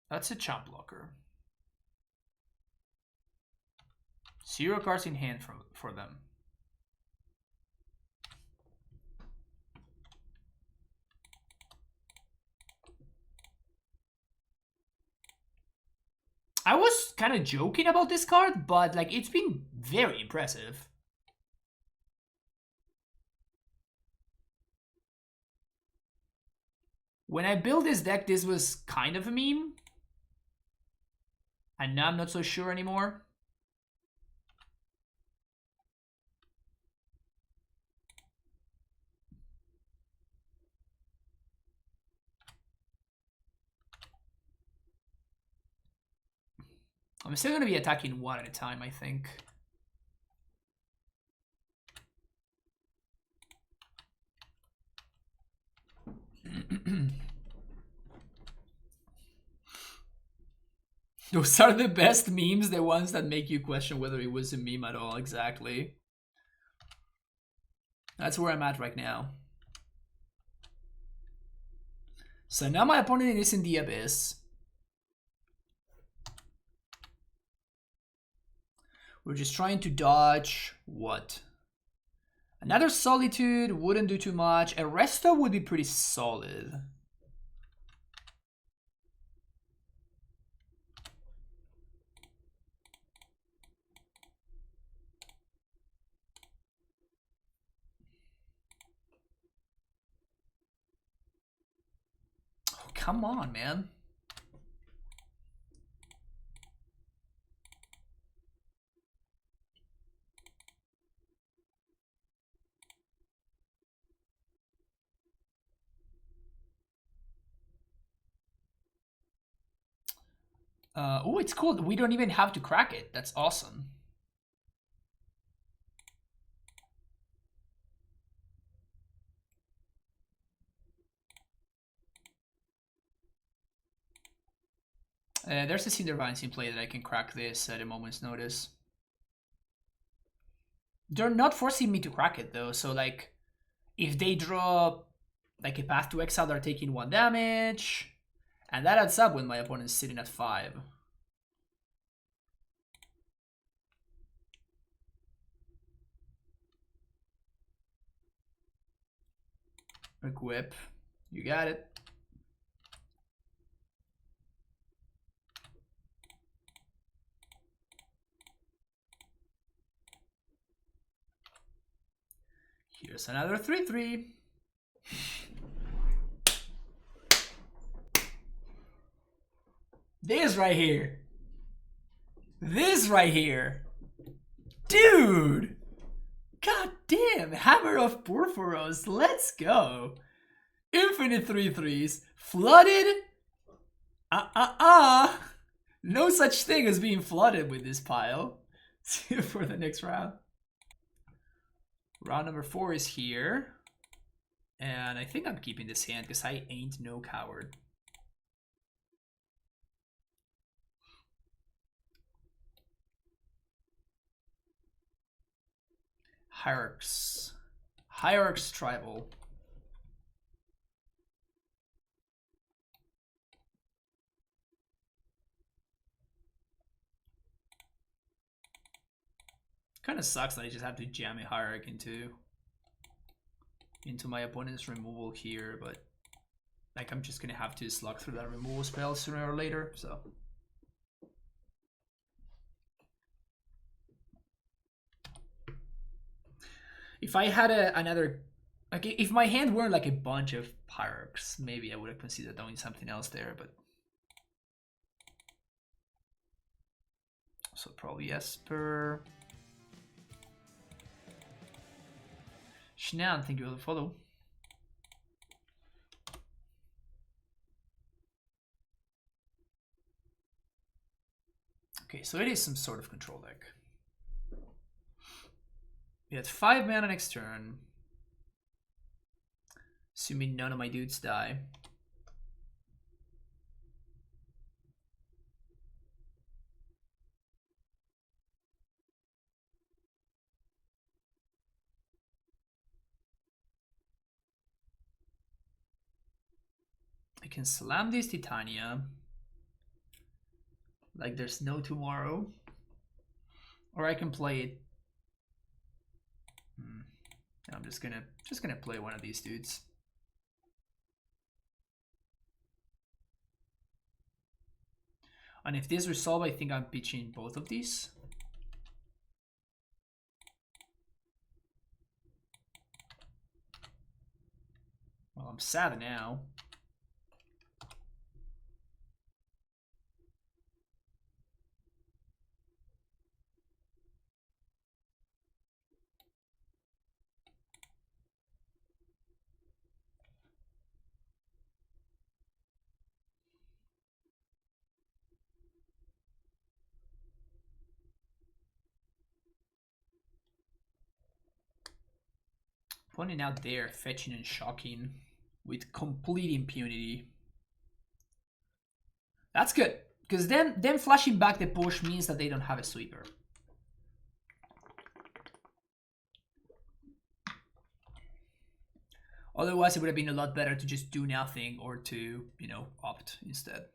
That's a chump blocker. 0 cards in hand for them. I was kind of joking about this card, but like it's been very impressive. When I built this deck, this was kind of a meme. And now I'm not so sure anymore. I'm still going to be attacking 1 at a time, I think. Those are the best memes, the ones that make you question whether it was a meme at all, exactly. That's where I'm at right now. So now my opponent is in the abyss. We're just trying to dodge what? Another Solitude wouldn't do too much. A Resto would be pretty solid. Oh, come on, man. Oh, it's cool. We don't even have to crack it. That's awesome. There's a Cindervines in play that I can crack this at a moment's notice. They're not forcing me to crack it though, so like if they draw like a Path to Exile, they're taking 1 damage. And that adds up when my opponent's sitting at 5. Equip. You got it. Here's another 3/3. This right here. This right here. Dude! God damn, Hammer of Purphoros. Let's go. Infinite 3/3s. Flooded. No such thing as being flooded with this pile. See you for the next round. Round number 4 is here. And I think I'm keeping this hand because I ain't no coward. Hierarchs. Hierarchs tribal. Kind of sucks that I just have to jam a hierarch into my opponent's removal here, but like I'm just gonna have to slug through that removal spell sooner or later, so. If I had another, like if my hand weren't like a bunch of hierarchs, maybe I would have considered doing something else there, but. So probably Esper. Shannon, thank you for the follow. Okay, so it is some sort of control deck. We had 5 mana next turn. Assuming none of my dudes die. I can slam this Titania like there's no tomorrow, or I can play it. I'm just gonna play one of these dudes. And if this resolve, I think I'm pitching both of these. Well, I'm sad now. Pointing out there, fetching and shocking with complete impunity. That's good, because then flashing back the push means that they don't have a sweeper. Otherwise, it would have been a lot better to just do nothing or to, you know, opt instead.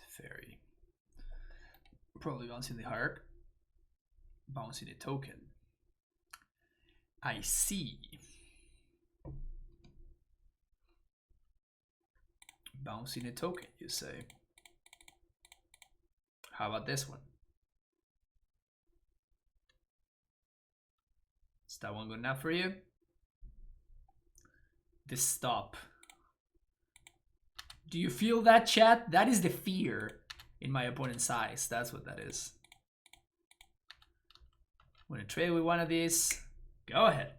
Fairy. Probably bouncing the hierarch. Bouncing a token. I see. Bouncing a token, you say. How about this one? Is that one good enough for you? The stop. Do you feel that, chat? That is the fear in my opponent's eyes. That's what that is. Want to trade with one of these? Go ahead.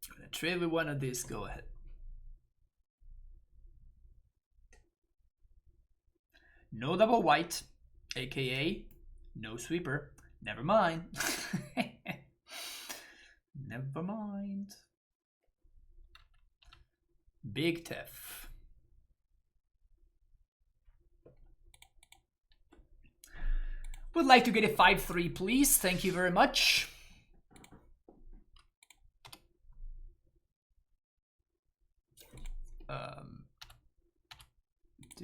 Want to trade with one of these? Go ahead. No double white, aka no sweeper. Never mind. Never mind. Big Tef. Would like to get a 5/3, please. Thank you very much.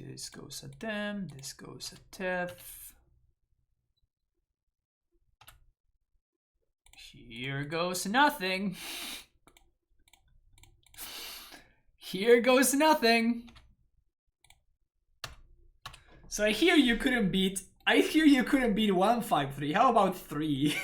This goes at them, this goes at Tef. Here goes nothing. Here goes nothing. So I hear you couldn't beat 153. How about 3?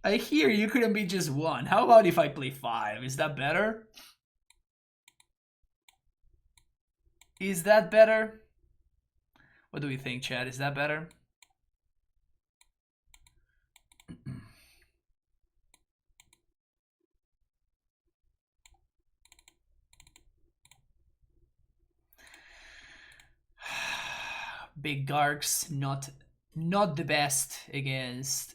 I hear you couldn't beat just 1. How about if I play 5? Is that better? Is that better? What do we think, Chad? Is that better? Big Garks, not the best against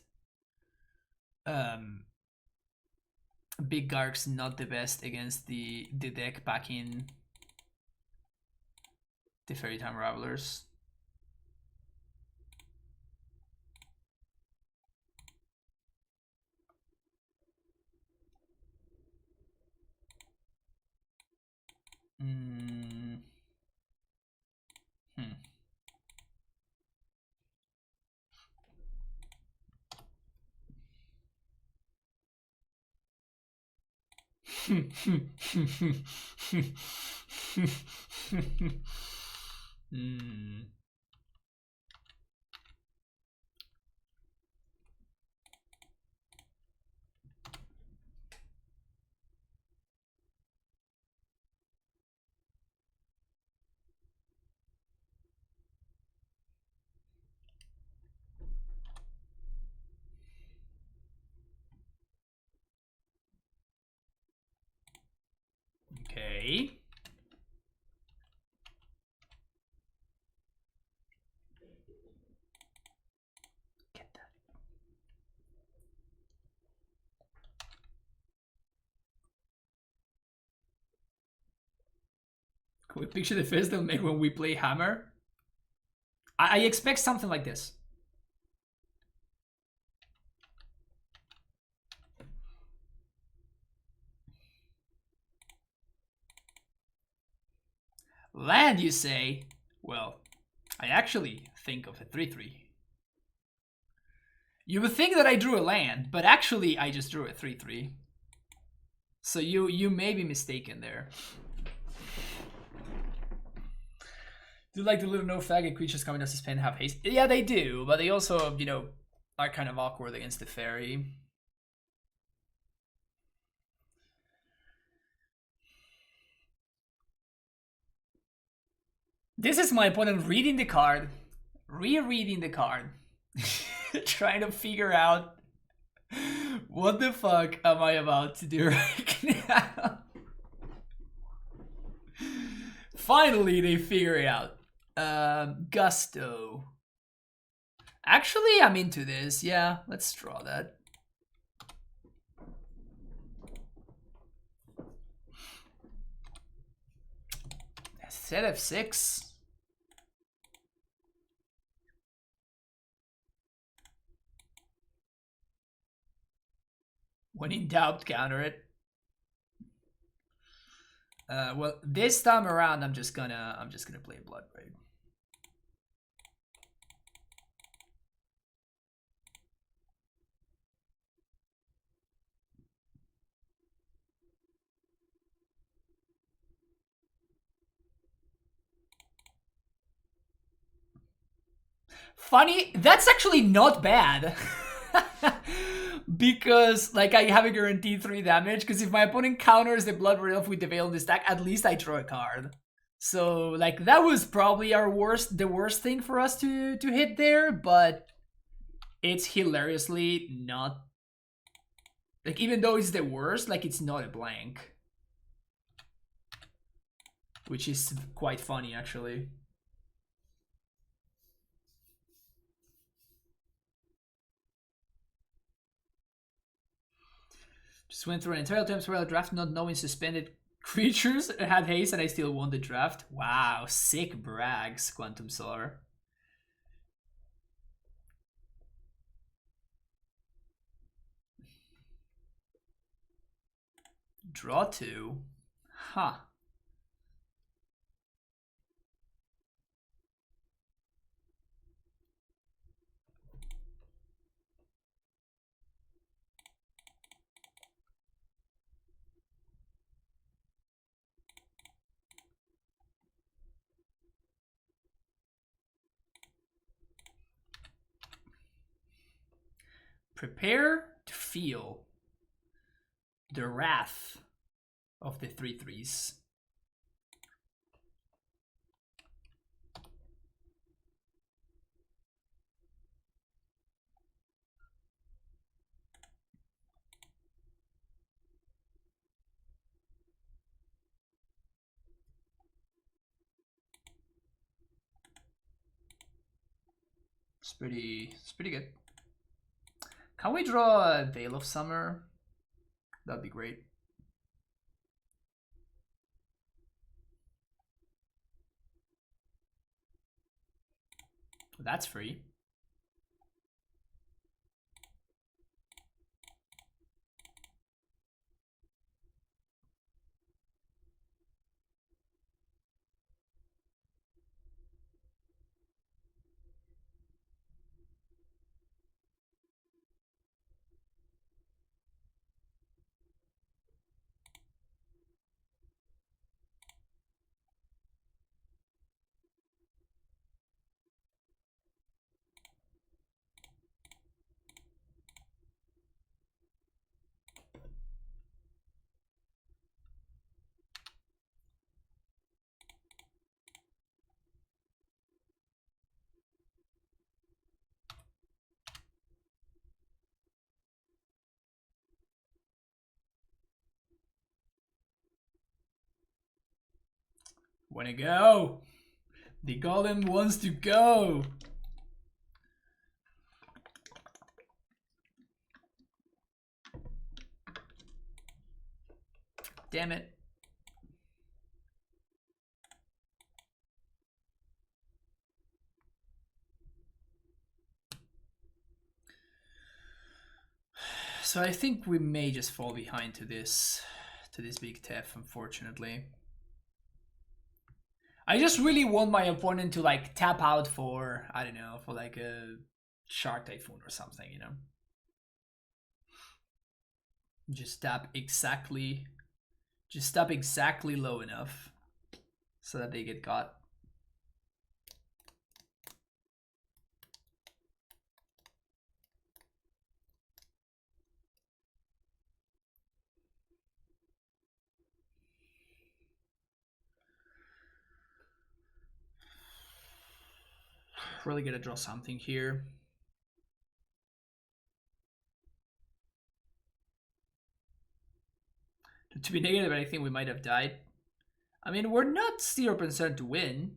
Big Garks, not the best against the deck packing the Fairy Time Ravelers. Okay. Get that. Can we picture the face they'll make when we play Hammer? I expect something like this. Land, you say? Well, I actually think of a 3-3. You would think that I drew a land, but actually I just drew a 3-3. So you may be mistaken there. Do you like the little no faggot creatures coming as a spin have haste? Yeah, they do, but they also, you know, are kind of awkward against the fairy. This is my opponent reading the card, rereading the card, trying to figure out what the fuck am I about to do right now. Finally, they figure it out. Gusto. Actually, I'm into this. Yeah, let's draw that. Set F6. When in doubt, counter it. Well, this time around, I'm just gonna play Bloodbraid. Funny, that's actually not bad. Because, like, I have a guaranteed 3 damage, because if my opponent counters the Bloodbraid Elf with the Veil in this deck, at least I draw a card. So, like, that was probably the worst thing for us to hit there, but it's hilariously not... Like, even though it's the worst, like, it's not a blank. Which is quite funny, actually. Just went through an entire Temporal draft not knowing suspended creatures had haste and I still won the draft. Wow, sick brags, Quantum Solar. Draw 2. Huh. Prepare to feel the wrath of the 3/3s. It's pretty good. Can we draw a Veil of Summer? That'd be great. That's free. Wanna go? The golem wants to go. Damn it. So I think we may just fall behind to this big Tef, unfortunately. I just really want my opponent to like tap out for, I don't know, for like a Shark Typhoon or something, you know? Just tap exactly low enough so that they get caught. Really gonna draw something here. To be negative, I think we might have died. I mean, we're not 0% to win.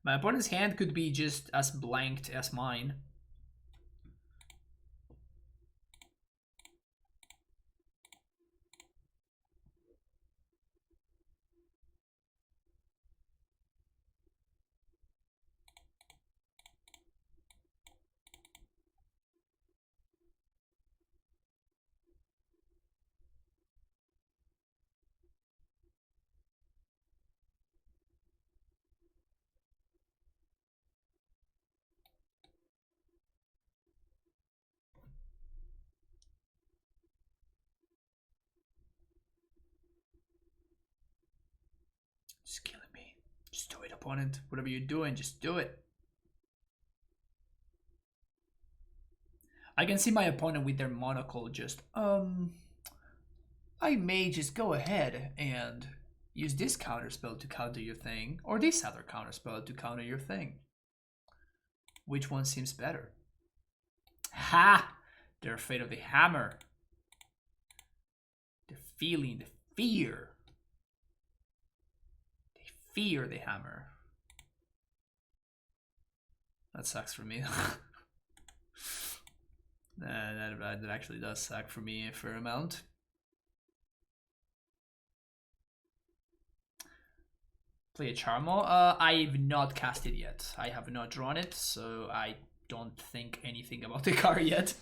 My opponent's hand could be just as blanked as mine. Just killing me. Just do it, opponent. Whatever you're doing, just do it. I can see my opponent with their monocle just, I may just go ahead and use this counterspell to counter your thing, or this other counterspell to counter your thing. Which one seems better? Ha! They're afraid of the hammer. They're feeling the fear. They fear the hammer. That sucks for me. That actually does suck for me a fair amount. Play a Charmo. I've not cast it yet. I have not drawn it, so I don't think anything about the card yet.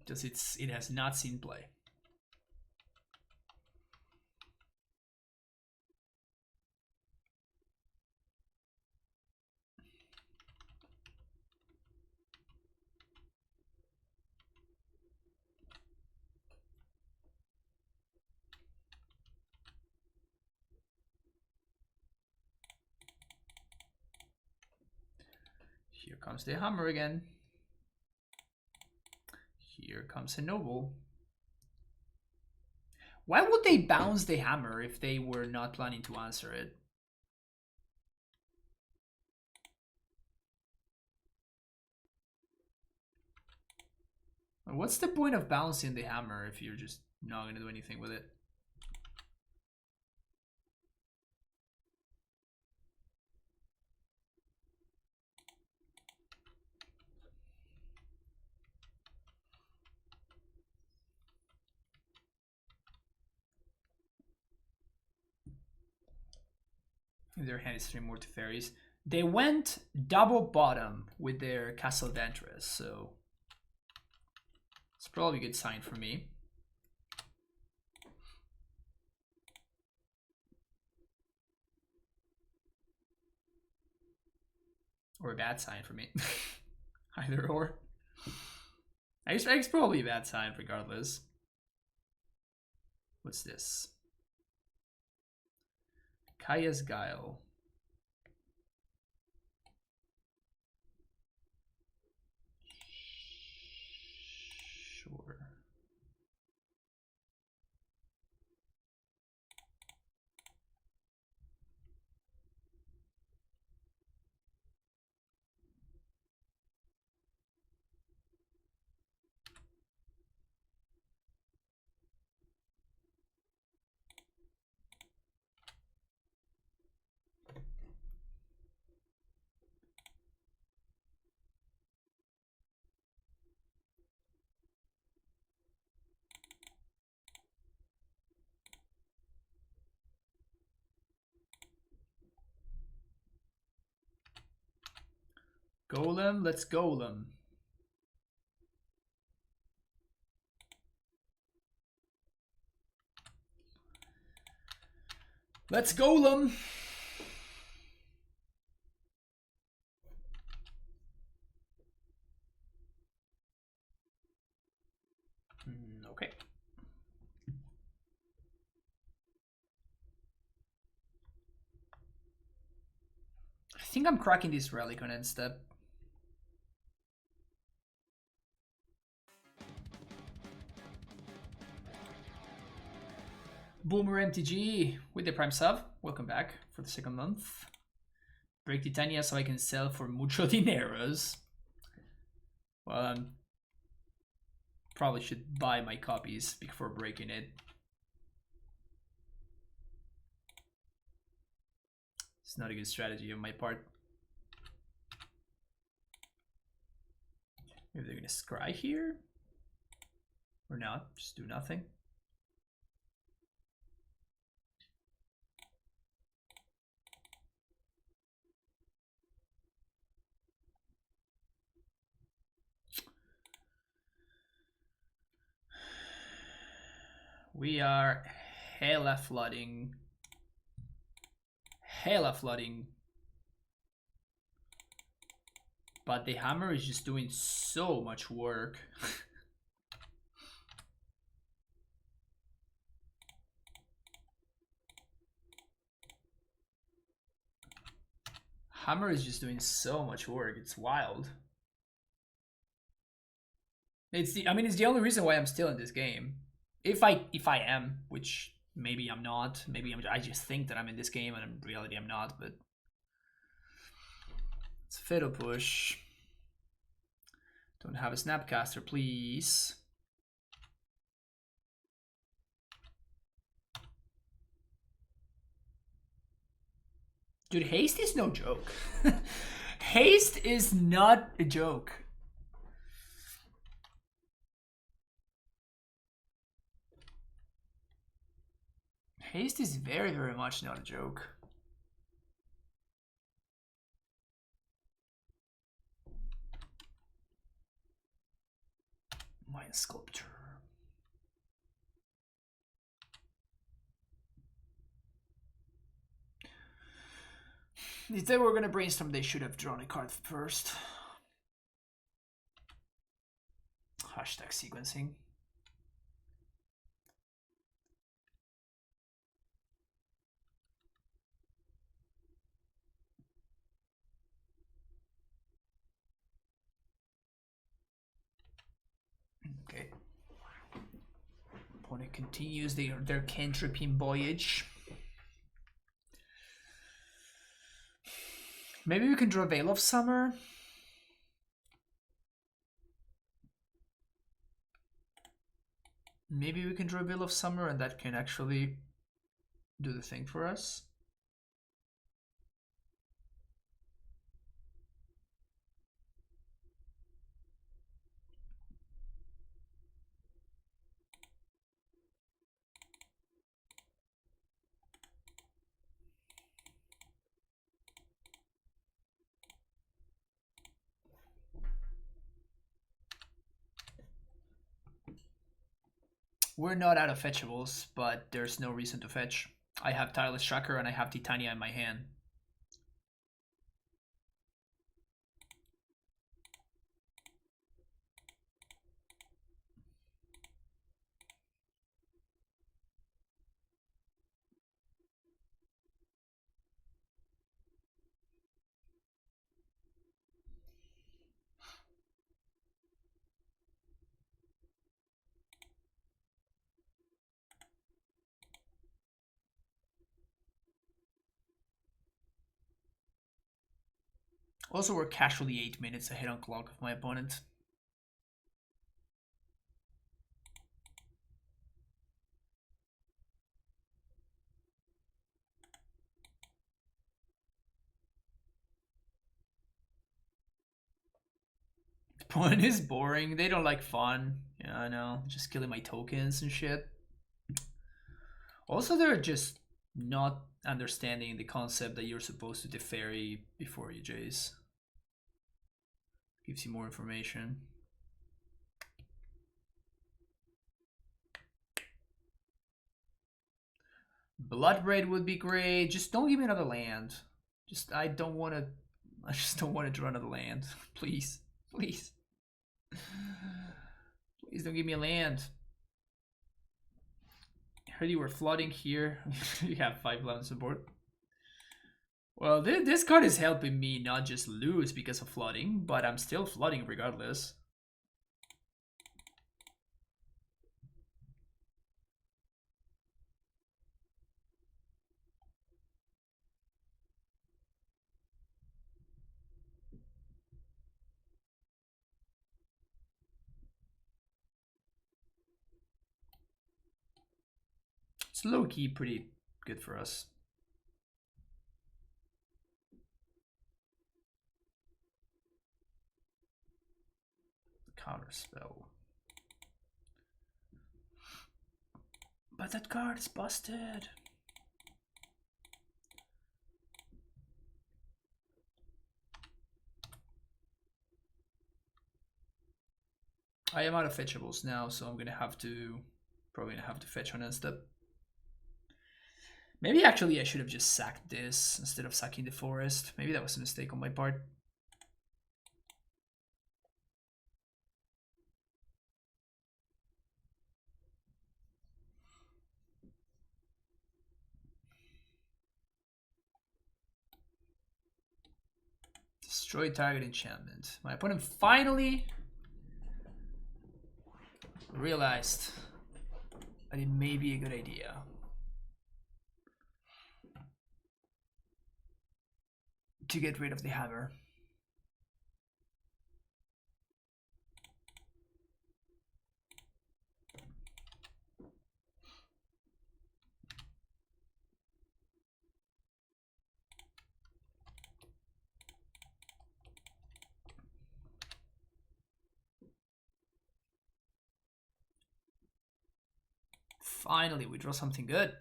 because it has not seen play. Here comes the hammer again. Here comes a noble. Why would they bounce the hammer if they were not planning to answer it? What's the point of bouncing the hammer if you're just not going to do anything with it? In their hand is 3 more Teferis. They went double bottom with their Castle Ventress, so it's probably a good sign for me. Or a bad sign for me. Either or. I expect it's probably a bad sign regardless. What's this? Kaya's Guile. Sure. Golem, let's golem. Let's golem. Okay. I think I'm cracking this relic on end step. Boomer MTG with the Prime sub. Welcome back for the 2nd month. Break Titania so I can sell for mucho dineros. Well, probably should buy my copies before breaking it. It's not a good strategy on my part. Maybe they're gonna scry here? Or not, just do nothing. We are hella flooding. Hella flooding. But the hammer is just doing so much work. Hammer is just doing so much work. It's wild. It's the only reason why I'm still in this game. If I am, which maybe I'm not, maybe I just think that I'm in this game and in reality I'm not, but it's a fatal push. Don't have a Snapcaster, please. Dude, haste is no joke. Haste is not a joke. Haste is very, very much not a joke. Mayan sculpture. If they were gonna brainstorm, they should have drawn a card first. Hashtag sequencing. Okay. Opponent continues their cantripping voyage. Maybe we can draw Veil of Summer. Maybe we can draw Veil of Summer and that can actually do the thing for us. We're not out of fetchables, but there's no reason to fetch. I have Tireless Tracker and I have Titania in my hand. Also, we're casually 8 minutes ahead on clock of my opponent. The opponent is boring. They don't like fun. Yeah, I know. Just killing my tokens and shit. Also, they're just not understanding the concept that you're supposed to deferry before you Jace. Gives you more information. Bloodbraid would be great. Just don't give me another land. I just don't want to draw another land. Please. Please. Please don't give me a land. I heard you were flooding here. You have 5 lands support. Well, this card is helping me not just lose because of flooding, but I'm still flooding regardless. It's low-key pretty good for us. Counter spell. But that card is busted. I am out of fetchables now, so I'm gonna have to probably gonna have to fetch on instead. Maybe actually I should have just sacked this instead of sacking the forest. Maybe that was a mistake on my part. Destroy target enchantment. My opponent finally realized that it may be a good idea. To get rid of the hammer. Finally, we draw something good.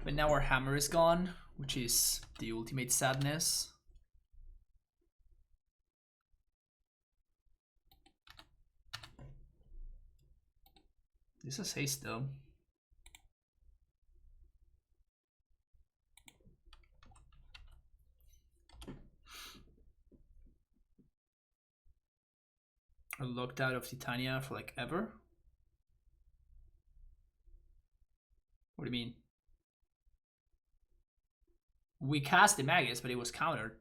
But now our hammer is gone, which is the ultimate sadness. This is haste though. I locked out of Titania for like ever. What do you mean? We cast the Magus, but it was countered.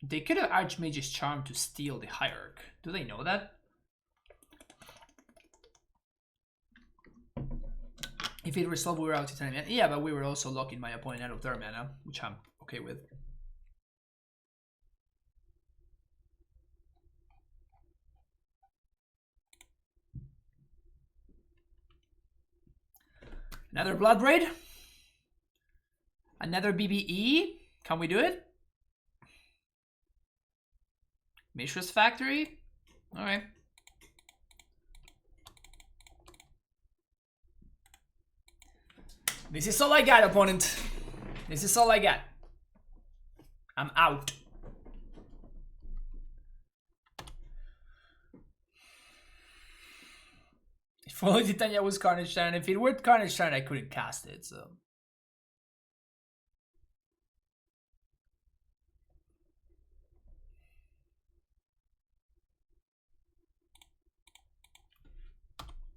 They could have Archmage's Charm to steal the Hierarch. Do they know that? If it resolved, we were out to 10 mana. Yeah, but we were also locking my opponent out of their mana, which I'm okay with. Another Bloodbraid. Another BBE. Can we do it? Mishra's Factory. Alright. This is all I got, opponent. This is all I got. I'm out. If only Titania was Carnage Titan. If it were Carnage Titan, I couldn't cast it, so.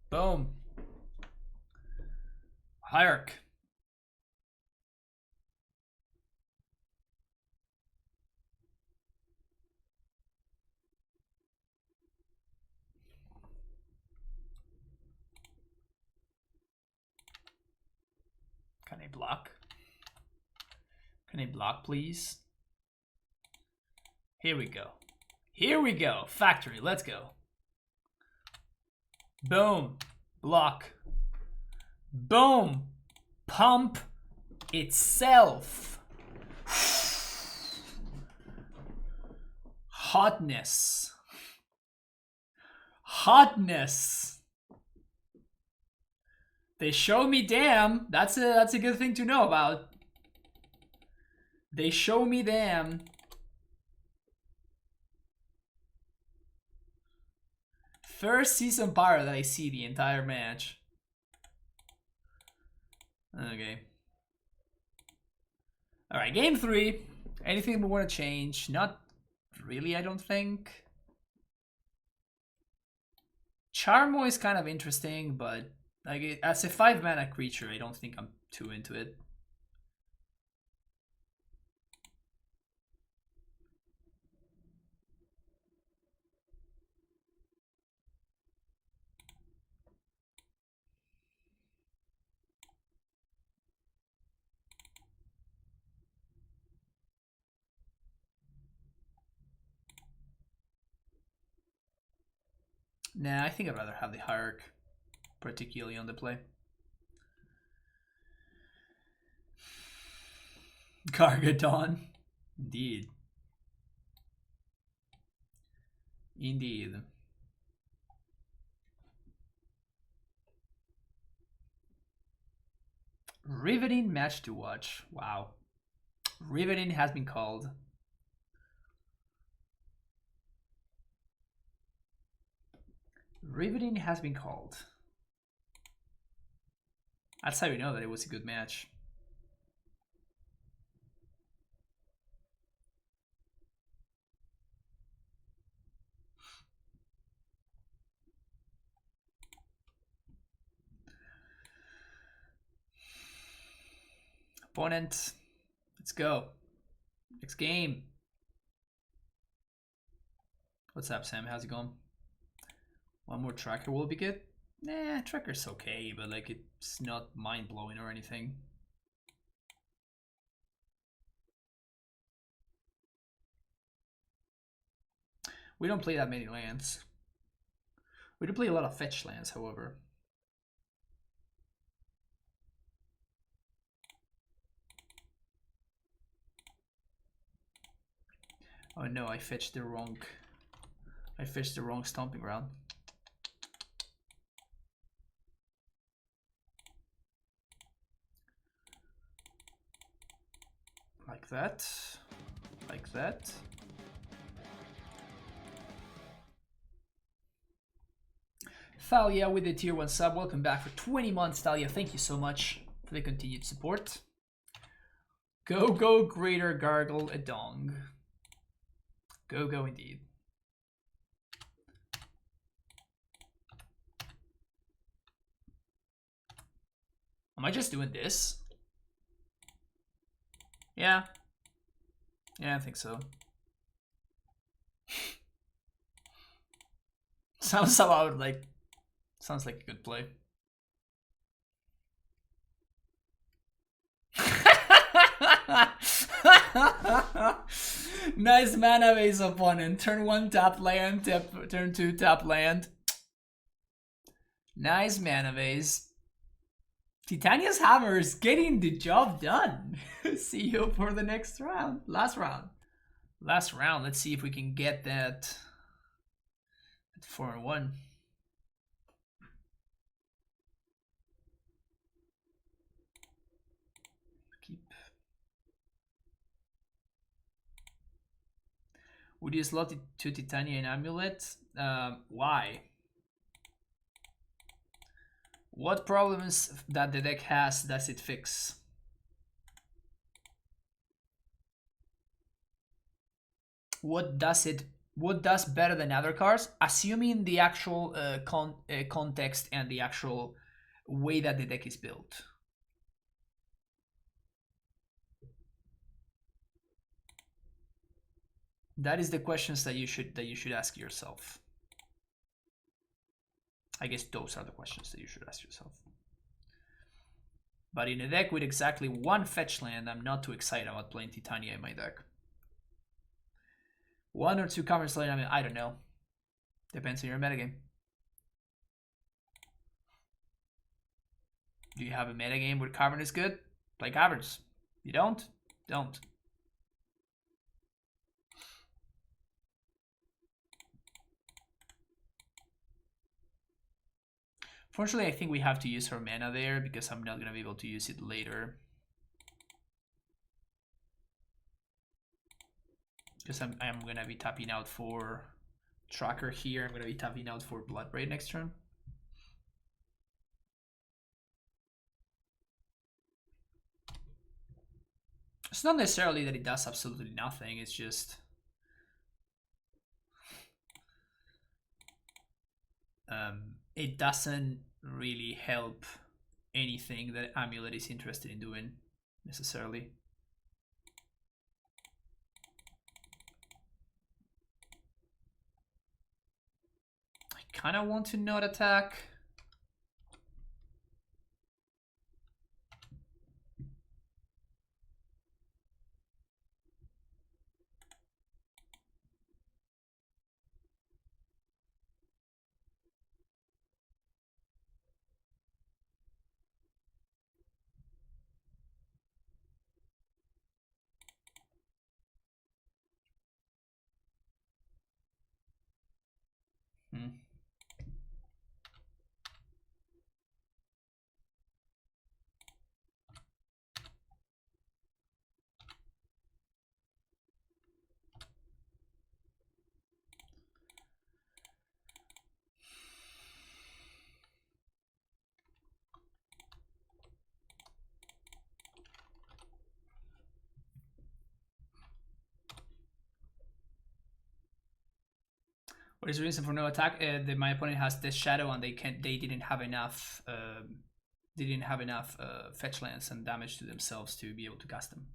Boom. Hierarch. Can I block? Can I block, please? Here we go. Here we go. Factory, let's go. Boom. Block. Boom. Pump itself. Hotness. Hotness. They show me damn. That's a good thing to know about. They show me damn. First season power that I see the entire match. Okay. Alright, game 3. Anything we want to change? Not really, I don't think. Charmo is kind of interesting, but like as a 5-mana creature, I don't think I'm too into it. Nah, I think I'd rather have the Hierarch, particularly on the play. Gargadon. Indeed. Indeed. Riveting match to watch. Wow. Riveting has been called. Riveting has been called. That's how we know that it was a good match. Opponent, let's go. Next game. What's up, Sam? How's it going? One more tracker will be good. Nah, tracker's okay, but like it's not mind-blowing or anything. We don't play that many lands. We do play a lot of fetch lands, however. Oh no, I fetched the wrong stomping ground. Like that. Like that. Thalia with the tier 1 sub. Welcome back for 20 months, Thalia. Thank you so much for the continued support. Go, go, greater gargle a dong. Go, go indeed. Am I just doing this? Yeah. Yeah, I think so. Sounds about like... Sounds like a good play. Nice mana base opponent. Turn 1 tap land, turn 2 tap land. Nice mana base. Titania's hammer is getting the job done. See you for the next round. Last round. Last round. Let's see if we can get that at 4-1. Keep. Would you slot it to Titania and AmuLIT? Why? What problems that the deck has does it fix? What does better than other cards? Assuming the actual context and the actual way that the deck is built. That is the questions that you should ask yourself. I guess those are the questions that you should ask yourself. But in a deck with exactly 1 fetch land, I'm not too excited about playing Titania in my deck. 1 or 2 common land, I mean, I don't know. Depends on your metagame. Do you have a metagame where cavern is good? Play caverns. You don't? Don't. Fortunately, I think we have to use her mana there because I'm not going to be able to use it later. Because I'm going to be tapping out for Tracker here. I'm going to be tapping out for Bloodbraid next turn. It's not necessarily that it does absolutely nothing. It's just... it doesn't really help anything that AmuLIT is interested in doing, necessarily. I kind of want to not attack. What is the reason for no attack? That my opponent has this shadow and they didn't have enough fetch lands and damage to themselves to be able to cast them.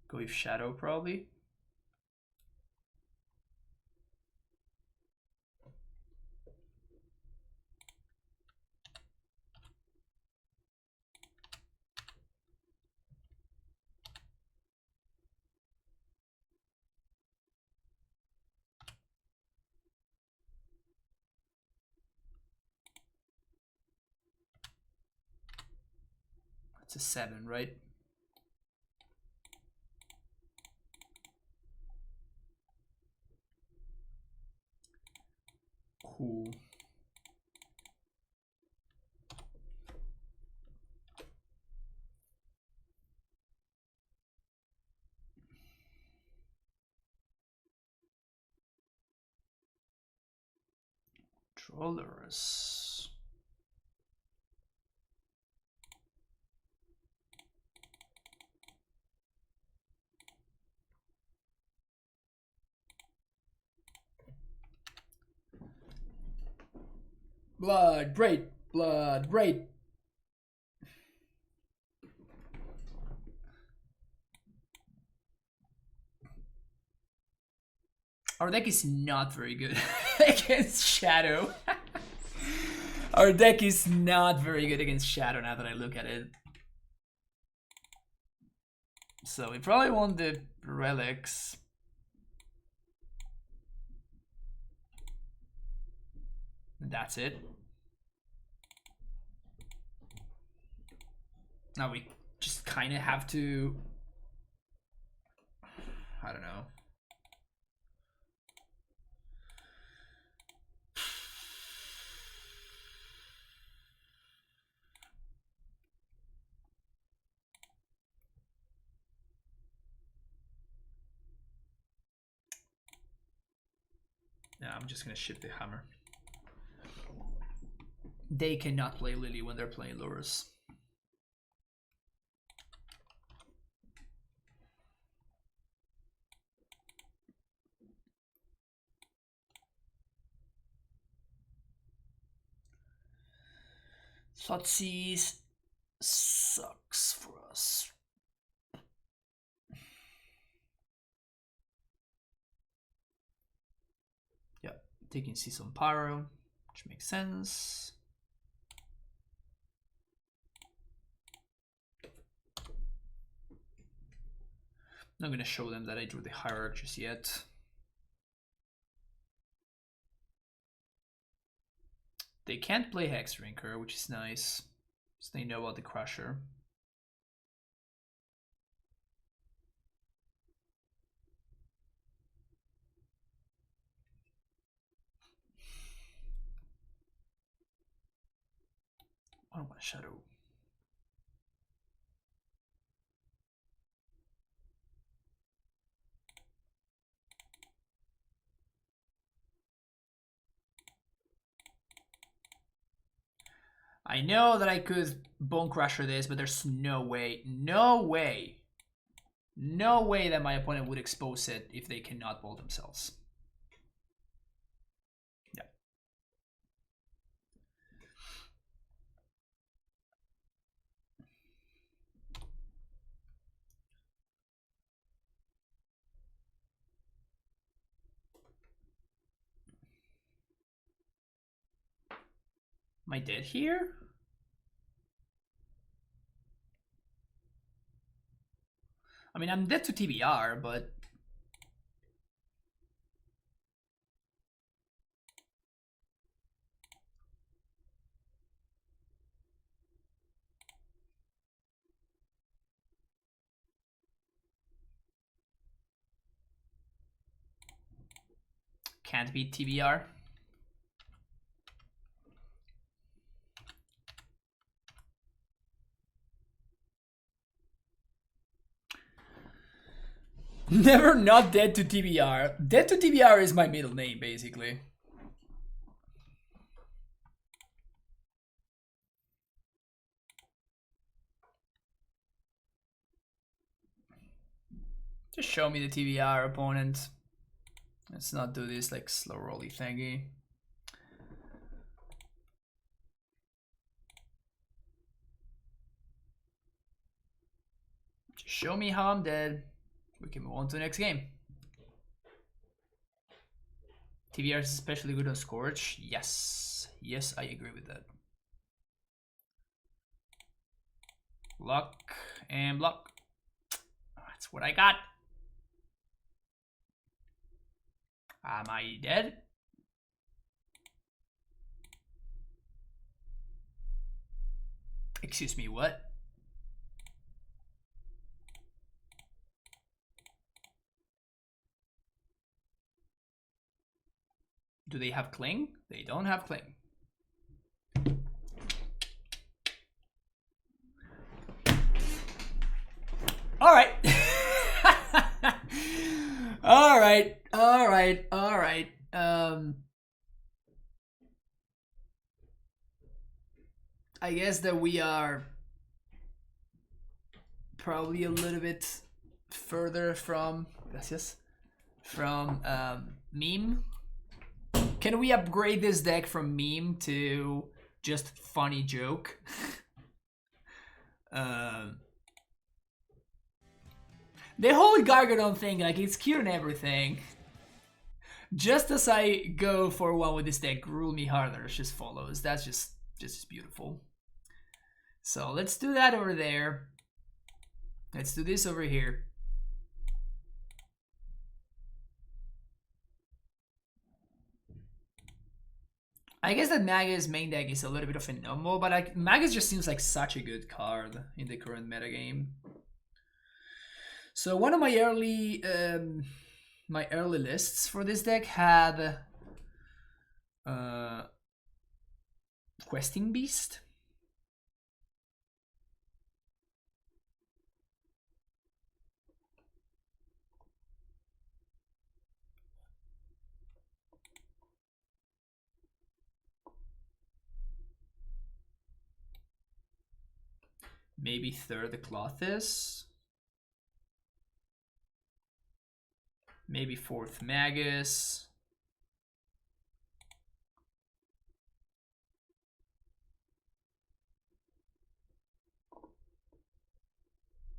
Go with shadow probably. a 7, right? Cool. Lurrus. Blood, braid, blood, braid. Our deck is not very good against Shadow. Our deck is not very good against Shadow now that I look at it. So we probably want the relics. That's it. Now we just kind of have to, I don't know. Yeah, I'm just gonna ship the hammer. They cannot play Lily when they're playing Lurrus. Thoughtseize sucks for us. Yeah, taking Season Pyro, which makes sense. I'm not gonna show them that I drew the hierarchies yet. They can't play Hexdrinker, which is nice, so they know about the Crusher. I don't want to Shadow. I know that I could Bone Crusher this, but there's no way, no way that my opponent would expose it if they cannot bolt themselves. Yeah. Am I dead here? I mean, I'm dead to TBR, but can't beat TBR. Never not dead to TBR. Dead to TBR is my middle name, basically. Just show me the TBR opponent. Let's not do this like slow rolly thingy. Just show me how I'm dead. We can move on to the next game. TBR is especially good on Scorch. Yes. Yes, I agree with that. Block and block. That's what I got. Am I dead? Excuse me, what? Do they have Cling? They don't have Cling. All right. All right. All right. All right. I guess that we are probably a little bit further from meme. Can we upgrade this deck from meme to just funny joke? The whole Gargadon thing, like, it's cute and everything. Just as I go for one with this deck, Rule Me Harder just follows. That's just beautiful. So let's do that over there. Let's do this over here. I guess that Magus main deck is a little bit of a no-mo, but like, Magus just seems like such a good card in the current metagame. So one of my early lists for this deck had Questing Beast. Maybe third Clothis. Maybe fourth Magus.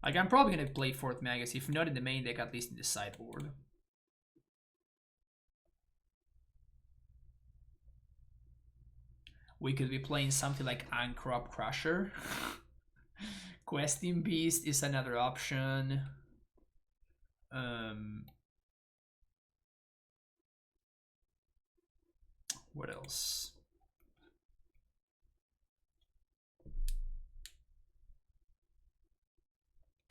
Like, I'm probably gonna play fourth Magus, if not in the main deck, at least in the sideboard. We could be playing something like Ancrop Crusher. Questing Beast is another option. What else?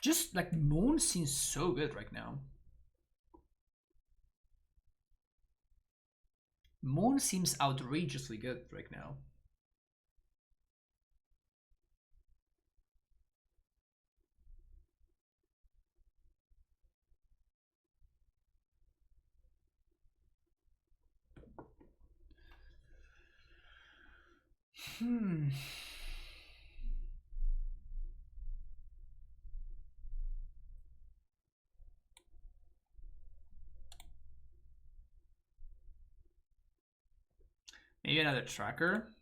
Just like Moon seems so good right now. Moon seems outrageously good right now. Maybe another tracker.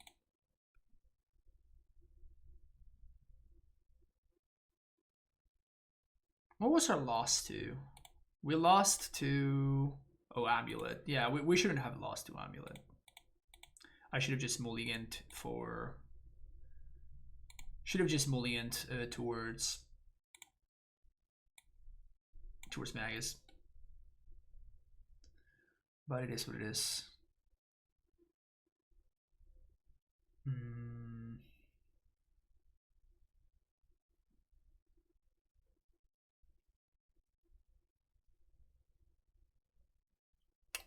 What was our loss to? We lost to... Oh, AmuLIT. Yeah, we shouldn't have lost to AmuLIT. I should have just mulliganed for... Should have just mulliganed towards Magus. But it is what it is.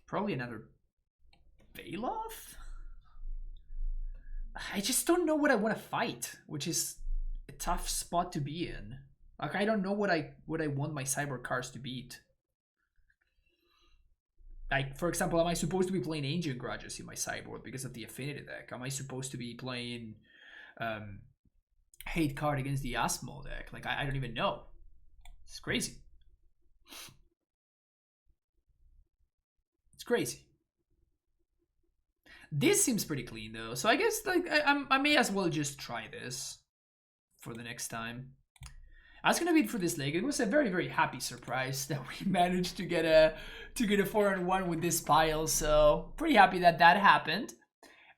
Probably another Bailoff? I just don't know what I want to fight, which is a tough spot to be in. Like, I don't know what I want my cyber cars to beat. Like, for example, am I supposed to be playing Ancient Grudges in my sideboard because of the Affinity deck? Am I supposed to be playing Hate card against the Asmo deck? Like, I don't even know. It's crazy. It's crazy. This seems pretty clean though, so I guess like I may as well just try this for the next time. That's gonna be it for this leg. It was a very, very happy surprise that we managed to get a 4-1 with this pile, so pretty happy that that happened.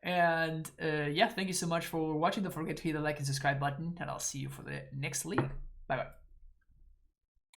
And yeah, thank you so much for watching. Don't forget to hit the like and subscribe button, and I'll see you for the next league. Bye bye.